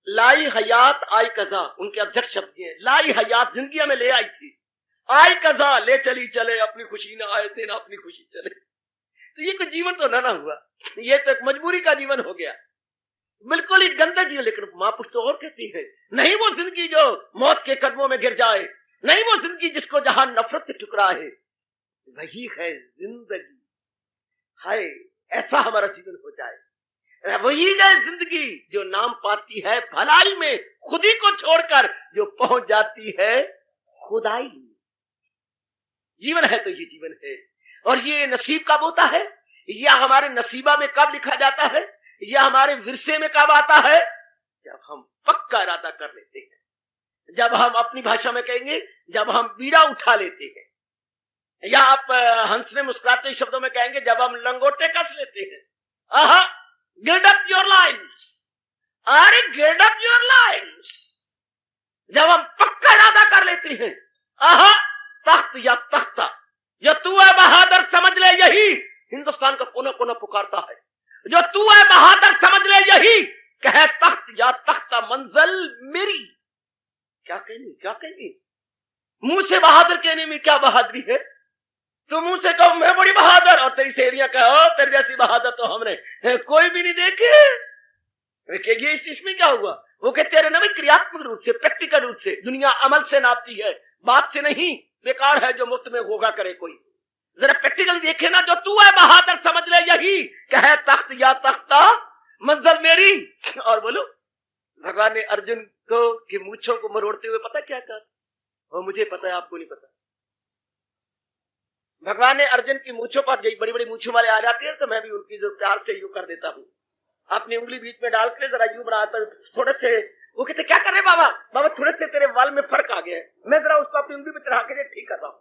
लाई हयात आई कजा, उनके अब्जट शब्द हैं। लाई हयात जिंदगी में ले आई थी, आई कजा ले चली चले, अपनी खुशी ना आए थे ना अपनी खुशी चले। तो ये कोई जीवन तो ना हुआ, ये तो एक मजबूरी का जीवन हो गया, बिल्कुल ही गंदा जीवन। लेकिन महापुरुष तो और कहती है, नहीं वो जिंदगी जो मौत के कदमों में गिर जाए, नहीं वो जिंदगी जिसको जहां नफरत से टुकराए, वही है जिंदगी। हाय, ऐसा हमारा जीवन हो जाए। वही है जिंदगी जो नाम पाती है भलाई में खुद ही को छोड़कर, जो पहुंच जाती है खुदाई में। जीवन है तो ये जीवन है, और ये नसीब कब होता है, या हमारे नसीबा में कब लिखा जाता है, या हमारे विरसे में कब आता है, जब हम पक्का इरादा कर लेते हैं, जब हम अपनी भाषा में कहेंगे जब हम बीड़ा उठा लेते हैं, या आप हंसने मुस्कुराते शब्दों में कहेंगे जब हम लंगोटे कस लेते हैं। आहा, गिल्ड अप योर लाइन्स, अरे गिल्ड अप योर लाइन्स, जब हम पक्का इरादा कर लेते हैं। आहा, तख्त या तख्ता, जो तू है बहादुर समझ ले, यही हिंदुस्तान का कोना कोना पुकारता है। जो तू है बहादुर समझ ले, यही कहे तख्त या तख्ता मंजिल मेरी। क्या कहनी, मुंह से बहादुर कहने में क्या बहादुरी है? तुम मुंह से कहो मैं बड़ी बहादुर, और तेरी सहेलियां कहो तेरे जैसी बहादुर तो हमने कोई भी नहीं देखे। ये इसमें क्या हुआ? वो कहते हैं ना भाई, क्रियात्मक रूप से, प्रैक्टिकल रूप से दुनिया अमल से नापती है, बात से नहीं। बेकार है जो मुफ्त में होगा करे कोई। जरा प्रैक्टिकल देखे ना, जो तू है बहादुर समझ ले, यही कहे तख्त या तख्ता मंजिल मेरी। और बोलो, भगवान ने अर्जुन को की मूंछों को मरोड़ते हुए पता क्या कहा? वो मुझे पता है, आपको नहीं पता। भगवान ने अर्जुन की मूंछों पर, बड़ी बड़ी मूंछों वाले आ जाते हैं तो मैं भी उनकी जो प्यार से यूं कर देता हूँ, अपनी उंगली बीच में डाल के जरा यूं बनाता हूं, थोड़े से। वो कहते क्या कर रहे बाबा? बाबा थोड़े से तेरे वाल में फर्क आ गया है, मैं जरा उसको अपनी उंगली में चढ़ा के ठीक कर रहा हूँ।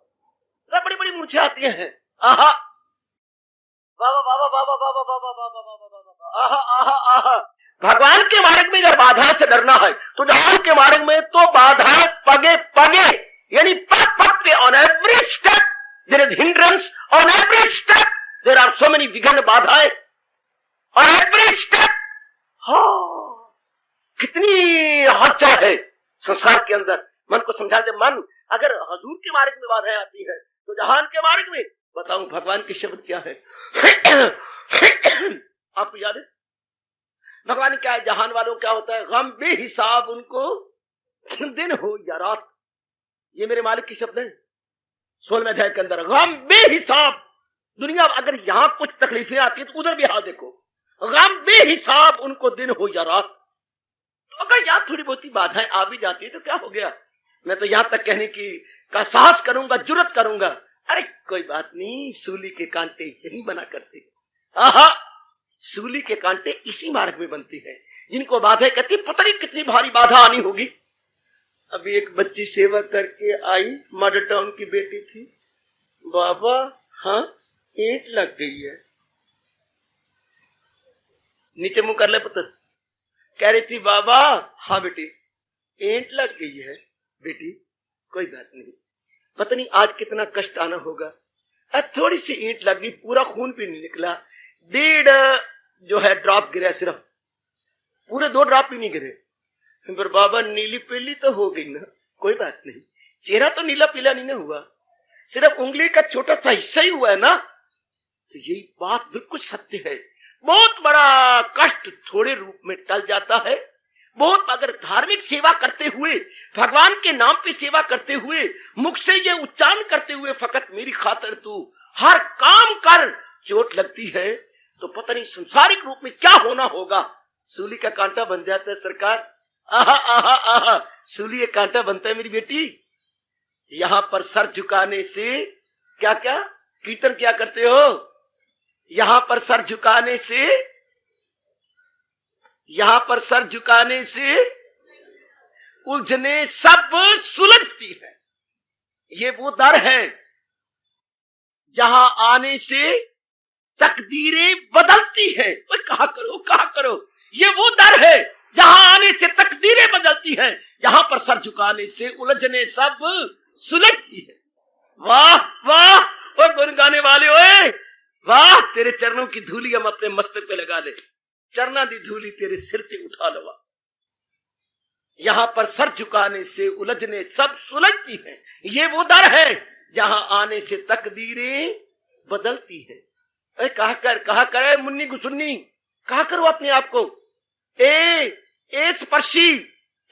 बड़ी बड़ी मूंछें आती हैं। आहा बाबा बाबा बाबा बाबा बाबा बाबा बाबा, आहा आहा आहा। भगवान के मार्ग में अगर बाधा से डरना है तो जहान के मार्ग में तो बाधा पगे पगे, यानी पग पग पे, on every step there is hindrance, on every step there are so many विघ्न बाधाएं, ऑन एवरी स्टेप। कितनी हलचल है संसार के अंदर। मन को समझा दे, मन अगर हजूर के मार्ग में बाधाएं आती है तो जहान के मार्ग में, बताऊं भगवान के शब्द क्या है? आपको याद है भगवान क्या है? जहान वालों क्या होता है? गम बेहिसाब उनको दिन हो या रात। ये मेरे मालिक के शब्द हैं 16वें अध्याय के अंदर। गम बेहिसाब, दुनिया अगर यहां कुछ तकलीफें आती है तो उधर भी हाल देखो, गम बेहिसाब उनको दिन हो या रात। तो अगर यहां थोड़ी बहुत बाधाएं आ भी जाती है तो क्या हो गया? मैं तो यहां तक कहने का साहस करूंगा, जुर्रत करूंगा, अरे कोई बात नहीं, सूली के कांटे यही बना करते। आहा, सूली के कांटे इसी मार्ग में बनती है। जिनको बाधाएं कहती, पता नहीं कितनी भारी बाधा आनी होगी। अभी एक बच्ची सेवा करके आई, मॉडल टाउन की बेटी थी। बाबा हाँ ईंट लग गई है। नीचे मुंह कर ले पुत्र। कह रही थी बाबा हाँ बेटी ईंट लग गई है। बेटी कोई बात नहीं, पता नहीं आज कितना कष्ट आना होगा। थोड़ी सी ईंट लग गई, पूरा खून भी नहीं निकला, 1.5 जो है ड्रॉप गिरा, सिर्फ पूरे 2 ड्रॉप भी नहीं गिरे। पर बाबा नीली पीली तो हो गई ना, कोई बात नहीं, चेहरा तो नीला पीला नहीं ना हुआ, सिर्फ उंगली का छोटा सा हिस्सा ही हुआ है ना। तो यही बात बिल्कुल सत्य है। बहुत बड़ा कष्ट थोड़े रूप में टल जाता है। बहुत अगर धार्मिक सेवा करते हुए, भगवान के नाम पे सेवा करते हुए, मुख से ये उच्चारण करते हुए फकत मेरी खातिर तू हर काम कर, चोट लगती है तो पता नहीं संसारिक रूप में क्या होना होगा। सूली का कांटा बन जाता है सरकार। आहा आहा आहा, सूली का कांटा बनता है मेरी बेटी। यहां पर सर झुकाने से क्या क्या कीर्तन क्या करते हो? यहां पर सर झुकाने से, यहां पर सर झुकाने से उलझने सब सुलझती है। ये वो दर है जहां आने से तकदीरें बदलती है। कहा करो कहा करो, ये वो दर है जहां आने से तकदीरें बदलती है, जहां पर सर झुकाने से उलझने सब सुलझती है। वाह वाह, और गुन गाने वाले ओए वाह, तेरे चरणों की धूली हम अपने मस्तक पे लगा ले, चरना दी धूली तेरे सिर पे उठा लवा। यहां पर सर झुकाने से उलझने सब सुलझती है। ये वो दर है जहां आने से तकदीरें बदलती है। कहा कर मुन्नी गुसुन्नी, कहा करो अपने आप को, ए स्पर्शी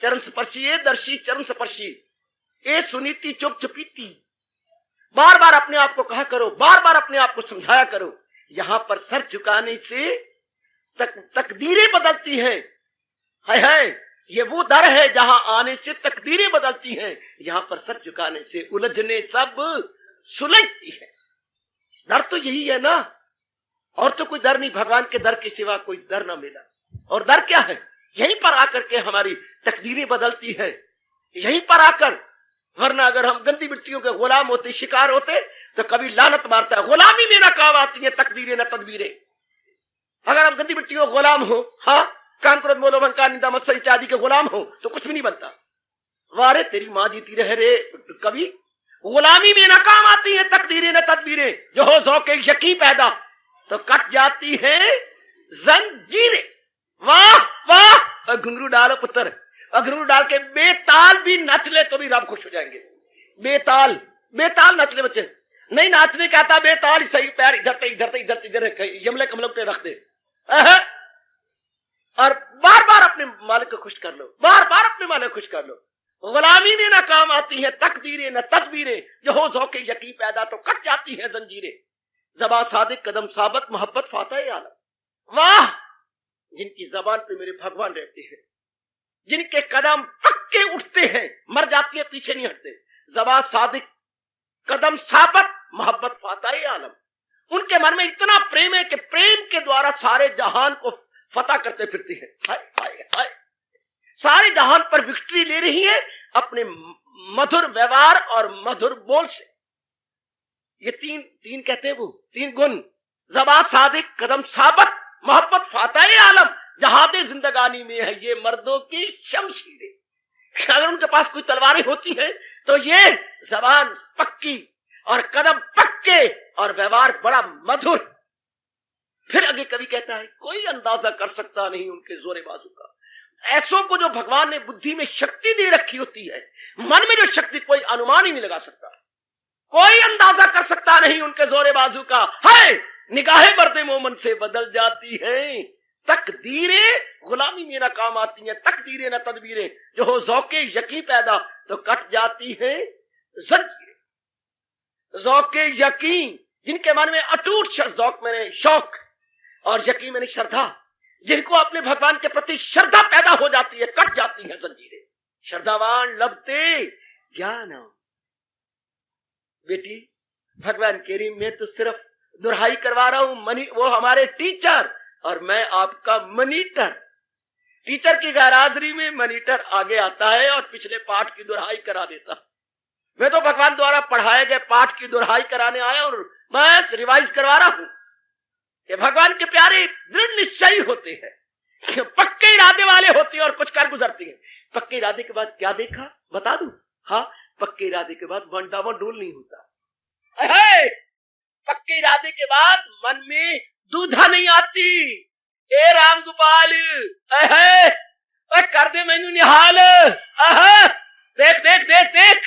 चरण स्पर्शी, ए दर्शी चरण स्पर्शी, ए सुनीति चुप चुपीती। बार बार अपने आप को कहा करो, बार बार अपने आप को समझाया करो। यहां पर सर झुकाने से तकदीरें बदलती हैं। है ये वो दर है जहां आने से तकदीरें बदलती हैं, यहां पर सर झुकाने से उलझने सब सुलझती है। दर तो यही है ना, और तो कोई दर नहीं। भगवान के दर के सिवा कोई दर ना मिला। और दर क्या है? यहीं पर आकर के हमारी तकदीरें बदलती है, यहीं पर आकर। वरना अगर हम गंदी मिट्टियों के गुलाम होते, शिकार होते, तो कभी लानत मारता है, गुलामी में ना काम आती है तकदीरें न तदबीरें। अगर हम गंदी मिट्टियों के गुलाम हो, हाँ, काम क्रोध मोह लोभ अहंकार निंदा मत्सर इत्यादि के गुलाम हो, तो कुछ भी नहीं बनता। वारे तेरी माँ जीती रहे रे कभी, गुलामी में ना काम आती है तकदीरें न तदबीरें। जो हो ज़ौक़ यकी पैदा तो कट जाती है जंजीरें। वाह वाह, घुंघरू डालो पुत्र, घुंघरू डाल के बेताल भी नच ले तो भी रब खुश हो जाएंगे। बेताल बेताल नच ले बच्चे, नहीं नाचने का आता, बेताल सही पैर इधर यमले कमलों पे रख दे, और बार बार अपने मालिक को खुश कर लो, बार बार अपने मालिक को खुश कर लो। गुलामी में ना काम आती है तकदीरें न तदबीरें, जो हो ज़ौक़ यकी पैदा तो कट जाती है जंजीरें। ज़बां सादिक कदम साबत मोहब्बत फातह आलम। वाह, जिनकी जबान पे मेरे भगवान रहते हैं, जिनके कदम पक्के उठते हैं, मर जाती है पीछे नहीं हटते। जबान सादिक, कदम साबत, मोहब्बत फाताए आलम। उनके मन में इतना प्रेम है कि प्रेम के द्वारा सारे जहान को फतह करते फिरती है। हाय हाय हाय, सारे जहान पर विक्ट्री ले रही है अपने मधुर व्यवहार और मधुर बोल से। ये तीन कहते हैं वो तीन गुण, जबान सादिक, कदम साबत, मोहब्बत फाताए आलम। जहादे जिंदगानी में है ये मर्दों की शमशीरें। अगर उनके पास कोई तलवारें होती हैं तो ये जबान पक्की और कदम पक्के और व्यवहार बड़ा मधुर। फिर आगे कवि कहता है, कोई अंदाजा कर सकता नहीं उनके जोरे बाजू का। ऐसों को जो भगवान ने बुद्धि में शक्ति दे रखी होती है, मन में जो शक्ति, कोई अनुमान ही नहीं लगा सकता, कोई अंदाजा कर सकता नहीं उनके जोरे बाजू का। है निगाहें बर्दे मोमन से बदल जाती हैं, तकदीरें गुलामी में ना काम आती हैं, तकदीरें ना तदबीरें, जो हो ज़ौक़े यकीन पैदा तो कट जाती हैं जंजीरें। ज़ौक़े यकीन, जिनके मन में अटूट ज़ौक़ मैंने शौक और यकीन मैंने श्रद्धा, जिनको अपने भगवान के प्रति श्रद्धा पैदा हो जाती है, कट जाती है जंजीरें। श्रद्धावान लबते ज्ञान। बेटी भगवान कह रही, मैं तो सिर्फ दुहाई करवा रहा हूं, वो हमारे टीचर और मैं आपका मनीटर। टीचर की गैरहाजिरी में मनीटर आगे आता है और पिछले पाठ की दुहाई करा देता। मैं तो भगवान द्वारा पढ़ाए गए पाठ की दुहाई कराने आया और बस रिवाइज करवा रहा हूं। ये भगवान के प्यारे दृढ़ निश्चयी होते हैं, पक्के इरादे वाले होते हैं और कुछ कर गुजरते हैं। पक्के इरादे के बाद क्या देखा बता दूं? हाँ, पक्के इरादे के बाद वंडावा डोल नहीं होता। पक्के इरादे के बाद मन में दूधा नहीं आती। ए राम गोपाल, कर दे मैनू निहाल। देख देख देख देख,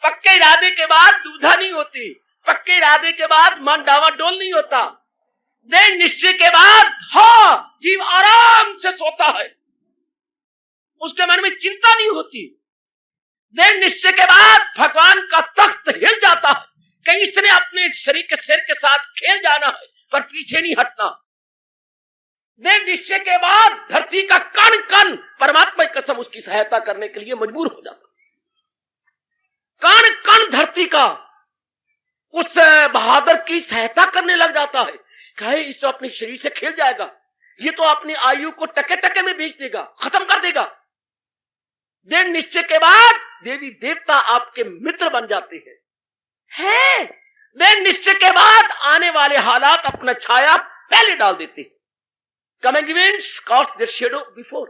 पक्के इरादे के बाद दूधा नहीं होती, पक्के इरादे के बाद मन डावाडोल नहीं होता। दृढ़ निश्चय के बाद हाँ जीव आराम से सोता है, उसके मन में चिंता नहीं होती। दृढ़ निश्चय के बाद भगवान का तख्त हिल जाता है, कहीं इसने अपने शरीर के सिर के साथ खेल जाना है पर पीछे नहीं हटना। दृढ़ निश्चय के बाद धरती का कण कण परमात्मा की कसम उसकी सहायता करने के लिए मजबूर हो जाता। कण कण धरती का उस बहादुर की सहायता करने लग जाता है। कहे इस तो अपने शरीर से खेल जाएगा, ये तो अपनी आयु को टके टके में बेच देगा, खत्म कर देगा। दृढ़ निश्चय के बाद देवी देवता आपके मित्र बन जाते हैं। दृढ़ निश्चय के बाद आने वाले हालात अपना छाया पहले डाल देते हैं। Coming events cast their shadow before.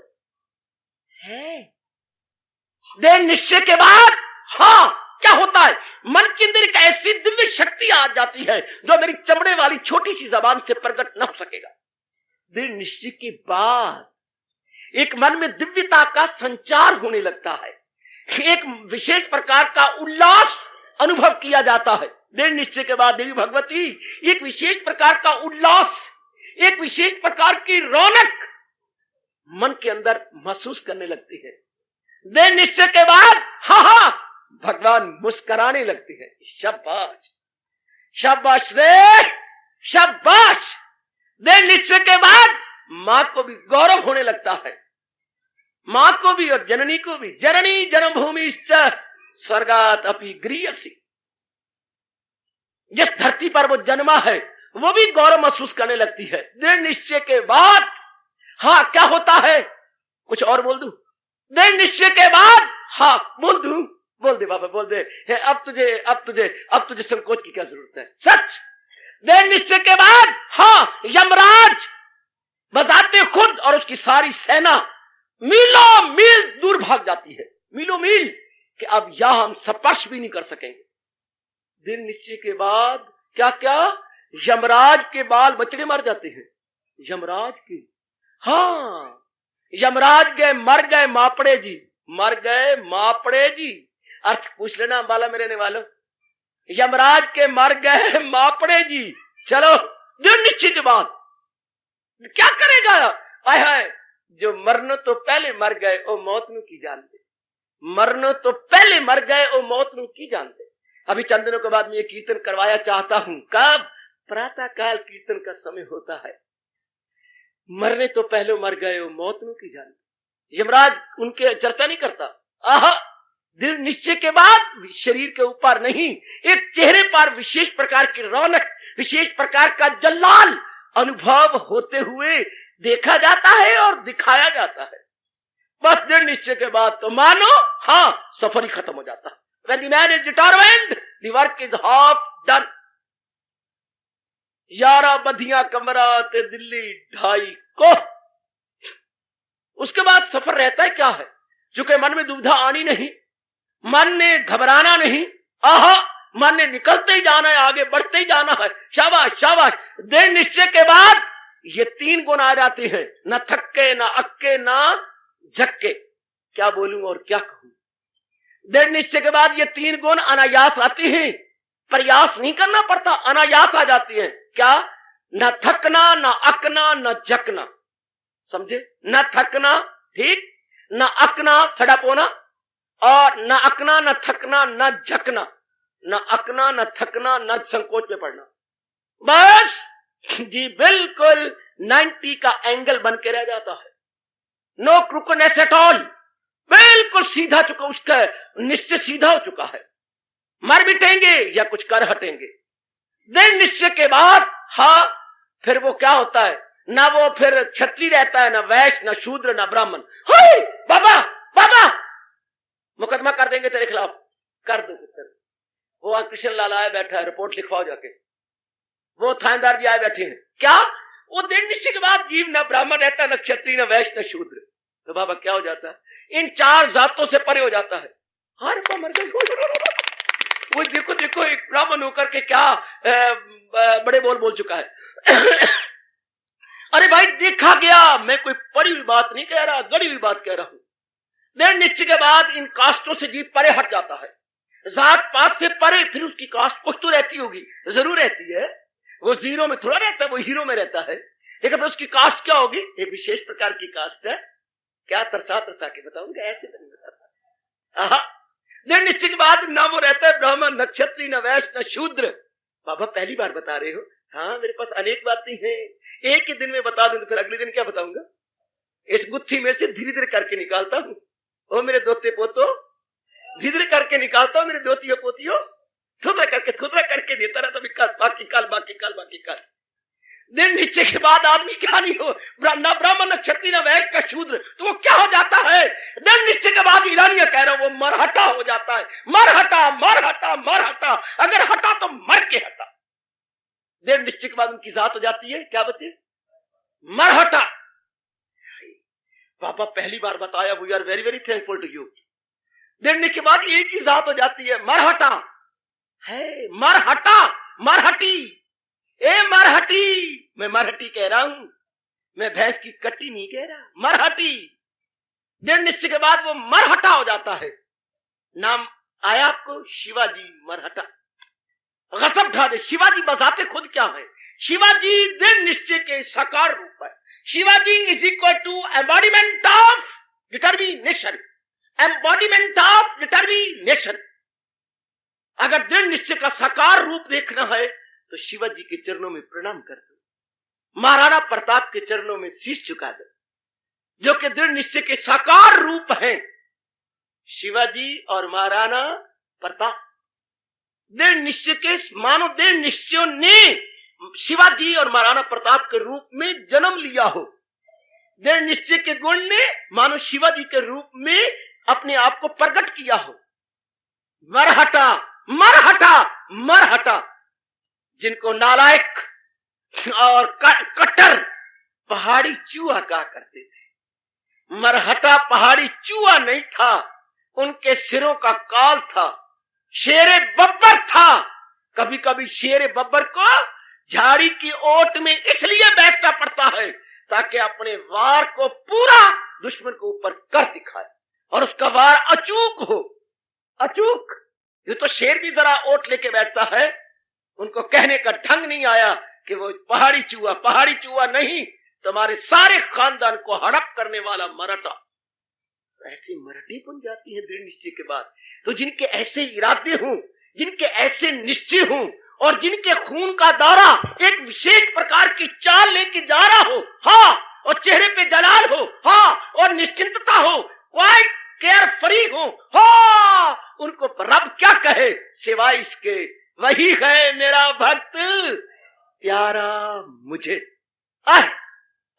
दृढ़ निश्चय के बाद हाँ क्या होता है, मन के अंदर एक ऐसी दिव्य शक्ति आ जाती है जो मेरी चमड़े वाली छोटी सी जबान से प्रकट न हो सकेगा। दृढ़ निश्चय के बाद एक मन में दिव्यता का संचार होने लगता है, एक विशेष प्रकार का उल्लास अनुभव किया जाता है। दृढ़ निश्चय के बाद देवी भगवती एक विशेष प्रकार का उल्लास, एक विशेष प्रकार की रौनक मन के अंदर महसूस करने लगती है। दृढ़ निश्चय के बाद हाँ भगवान मुस्कुराने लगते हैं। शाबाश शाबाश रे शाबाश। दृढ़ निश्चय के बाद मां को भी गौरव होने लगता है, मां को भी और जननी को भी। जननी जन्मभूमि स्वर्गात अपि गृह्यसि, जिस धरती पर वो जन्मा है वो भी गौरव महसूस करने लगती है। दृढ़ निश्चय के बाद हाँ क्या होता है, कुछ और बोल दूं? दृढ़ निश्चय के बाद हाँ बोल दूं? बोल दे बाबा बोल दे। अब तुझे संकोच की क्या जरूरत है? सच। दृढ़ निश्चय के बाद हाँ यमराज बताते खुद और उसकी सारी सेना मीलों मील दूर भाग जाती है, मीलों मील, कि अब यह हम स्पर्श भी नहीं कर सकेंगे। दृढ़ निश्चय के बाद क्या क्या, यमराज के बाल बछड़े मर जाते हैं। यमराज के हाँ यमराज गए मर गए मापड़े जी, मर गए मापड़े जी। अर्थ पूछ लेना अंबाला में रहने वालों, यमराज के मर गए मापड़े जी। चलो दृढ़ निश्चय के बाद क्या करेगा? आय जो मरनो तो पहले मर गए ओ मौत नु की जानते, मरनो तो पहले मर गए ओ मौत नु की जानते। अभी चंद दिनों के बाद मैं ये कीर्तन करवाया चाहता हूं। कब? प्रातः काल कीर्तन का समय होता है। मरने तो पहले मर गए हो, मौत में की जान। यमराज उनके चर्चा नहीं करता। आहा, दृढ़ निश्चय के बाद शरीर के ऊपर नहीं, एक चेहरे पर विशेष प्रकार की रौनक, विशेष प्रकार का जलाल अनुभव होते हुए देखा जाता है और दिखाया जाता है। बस दृढ़ निश्चय के बाद तो मानो हाँ, सफर ही खत्म हो जाता है। When the man is determined, the work is half done। 11 बधिया कमरा ते दिल्ली 2.5 को, उसके बाद सफर रहता है क्या है, चूंकि मन में दुविधा आनी नहीं, मन ने घबराना नहीं, आहा, मन ने निकलते ही जाना है, आगे बढ़ते ही जाना है। शाबाश शाबाश। दृढ़ निश्चय के बाद ये 3 गुण आ जाते हैं, न थक्के, न अक्के, न झक्के। क्या बोलूं और क्या कहूं। दृढ़ निश्चय के बाद ये 3 गुण अनायास आते हैं, प्रयास नहीं करना पड़ता, अनायास आ जाती है। क्या? न थकना, न अकना, न झकना। समझे? न थकना, ठीक, न अकना, फटाप होना, और न अकना, न थकना, न झकना, न अकना, न थकना, न संकोच में पड़ना। बस जी बिल्कुल 90 का एंगल बन के रह जाता है। नो क्रूकनेस एट ऑल, बिल्कुल सीधा चुका, उसका निश्चय सीधा हो चुका है। मर मिटेंगे या कुछ कर हटेंगे। दृढ़ निश्चय के बाद हाँ, फिर वो क्या होता है, ना वो फिर क्षत्रिय रहता है, ना वैश्य, ना शूद्र, ना ब्राह्मण। हाय बाबा बाबा, मुकदमा कर देंगे तेरे खिलाफ, कर दो। वो वहां कृष्ण लाल आया बैठा है, रिपोर्ट लिखवाओ जाके। वो थानेदार भी आए बैठे हैं। क्या? वो दृढ़ निश्चय के बाद जीव न ब्राह्मण रहता, न क्षत्रिय, न वैश्य, न शूद्र। तो बाबा क्या हो जाता है, इन 4 जातों से परे हो जाता है। हर को मर गई। वो देखो देखो, एक ब्राह्मण होकर के क्या बड़े बोल चुका है। अरे भाई देखा गया, मैं कोई पड़ी हुई बात नहीं कह रहा, गड़ी हुई बात कह रहा हूं। दृढ़ निश्चय के बाद इन कास्टों से जीव परे हट जाता है, जात पात से परे। फिर उसकी कास्ट कुछ तो रहती होगी, जरूर रहती है। वो जीरो में थोड़ा रहता है, वो हीरो में रहता है। लेकिन फिर उसकी कास्ट क्या होगी, एक विशेष प्रकार की कास्ट है। क्या तरसा के बताऊंगा, ऐसे तो नहीं बताता। दृढ़ निश्चय के बाद ना वो रहता है ब्राह्मण, न क्षत्रिय, न वैश्य, न शूद्र। बाबा पहली बार बता रहे हो? हाँ, मेरे पास अनेक बातें हैं, एक ही दिन में बता दूं तो फिर अगले दिन क्या बताऊंगा। इस गुत्थी में से धीरे धीरे करके निकालता हूं। ओ मेरे दोते पोतो, धीरे धीरे करके निकालता हूं मेरे दोतियों पोतियों, थोड़ा करके देता रहता, बाकी काल। दृढ़ निश्चय के बाद आदमी क्या नहीं हो, न ब्राह्मण, न क्षत्रिय, न वैश्य, न शूद्र, तो वो क्या हो जाता है? दृढ़ निश्चय के बाद ईरानिया कह रहा हूं, वो मरहटा हो जाता है। मरहटा, अगर हटा तो मर के हटा। दृढ़ निश्चय के बाद उनकी जात हो जाती है, क्या बच्चे? मरहटा। पापा पहली बार बताया, we are very very thankful to you. दृढ़ निश्चय के बाद एक ही जात हो जाती है, मरहटा है। मरहटी, ए मरहटी, मैं मरहटी कह रहा हूं, मैं भैंस की कट्टी नहीं कह रहा, मरहटी। दृढ़ निश्चय के बाद वो मरहटा हो जाता है। नाम आया आपको, शिवाजी मरहटा। गसब ढा दे, शिवाजी बजाते खुद क्या है? शिवाजी दृढ़ निश्चय के साकार रूप है। Shivaji is equal to embodiment of determination, embodiment of determination. अगर दृढ़ निश्चय का साकार रूप देखना है तो शिवाजी के चरणों में प्रणाम कर दो, महाराणा प्रताप के चरणों में शीश झुका दो, जो कि दृढ़ निश्चय के साकार रूप हैं। शिवाजी और महाराणा प्रताप दृढ़ निश्चय के, मानो दृढ़ निश्चयों ने शिवाजी और महाराणा प्रताप के रूप में जन्म लिया हो। दृढ़ निश्चय के गुण ने मानो शिवाजी के रूप में अपने आप को प्रकट किया हो। मरहटा, जिनको नालायक और कट्टर पहाड़ी चूहा कहा करते थे। मरहटा पहाड़ी चूहा नहीं था, उनके सिरों का काल था, शेरे बब्बर था। कभी कभी शेरे बब्बर को झाड़ी की ओट में इसलिए बैठना पड़ता है ताकि अपने वार को पूरा दुश्मन को ऊपर कर दिखाए और उसका वार अचूक हो। अचूक, ये तो शेर भी जरा ओट लेके बैठता है, उनको कहने का ढंग नहीं आया कि वो पहाड़ी चूहा नहीं, तुम्हारे सारे खानदान को हड़प करने वाला मराठा। ऐसे मराठी बन जाती है दृढ़ निश्चय के बाद। तो जिनके ऐसे इरादे हों, जिनके ऐसे निश्चय हों और जिनके खून का दौरा एक विशेष प्रकार की चाल लेके जा रहा हो, हाँ, और चेहरे पे जलाल हो, हाँ, और निश्चिंतता हो, क्वाइट केयर फ्री हो, हाँ, उनको रब क्या कहे सिवाय इसके, वही है मेरा भक्त प्यारा मुझे।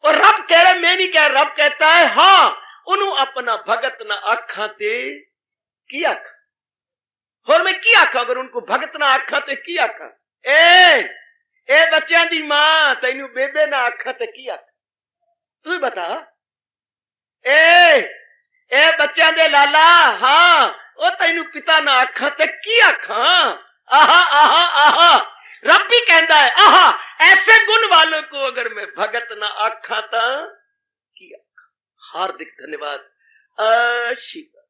और रब कह रहे, मैं नहीं कह, रब कहता है हाँ, उन्हों अपना भगत ना आखा ते की आखा, और मैं की आखा, अगर उनको भगत ना आखा ते की आखा। ए बच्चों दी मां, तेनू बेबे ना आखा ते की आखा, तू बता। ए बच्चों दे लाला, हाँ, ओ तेनू पिता ना आखा ते की आखा। आहा आहा आहा, रब भी कहता है आहा, ऐसे गुण वालों को अगर मैं भगत ना आखा ता की आखा। हार्दिक धन्यवाद। शिव।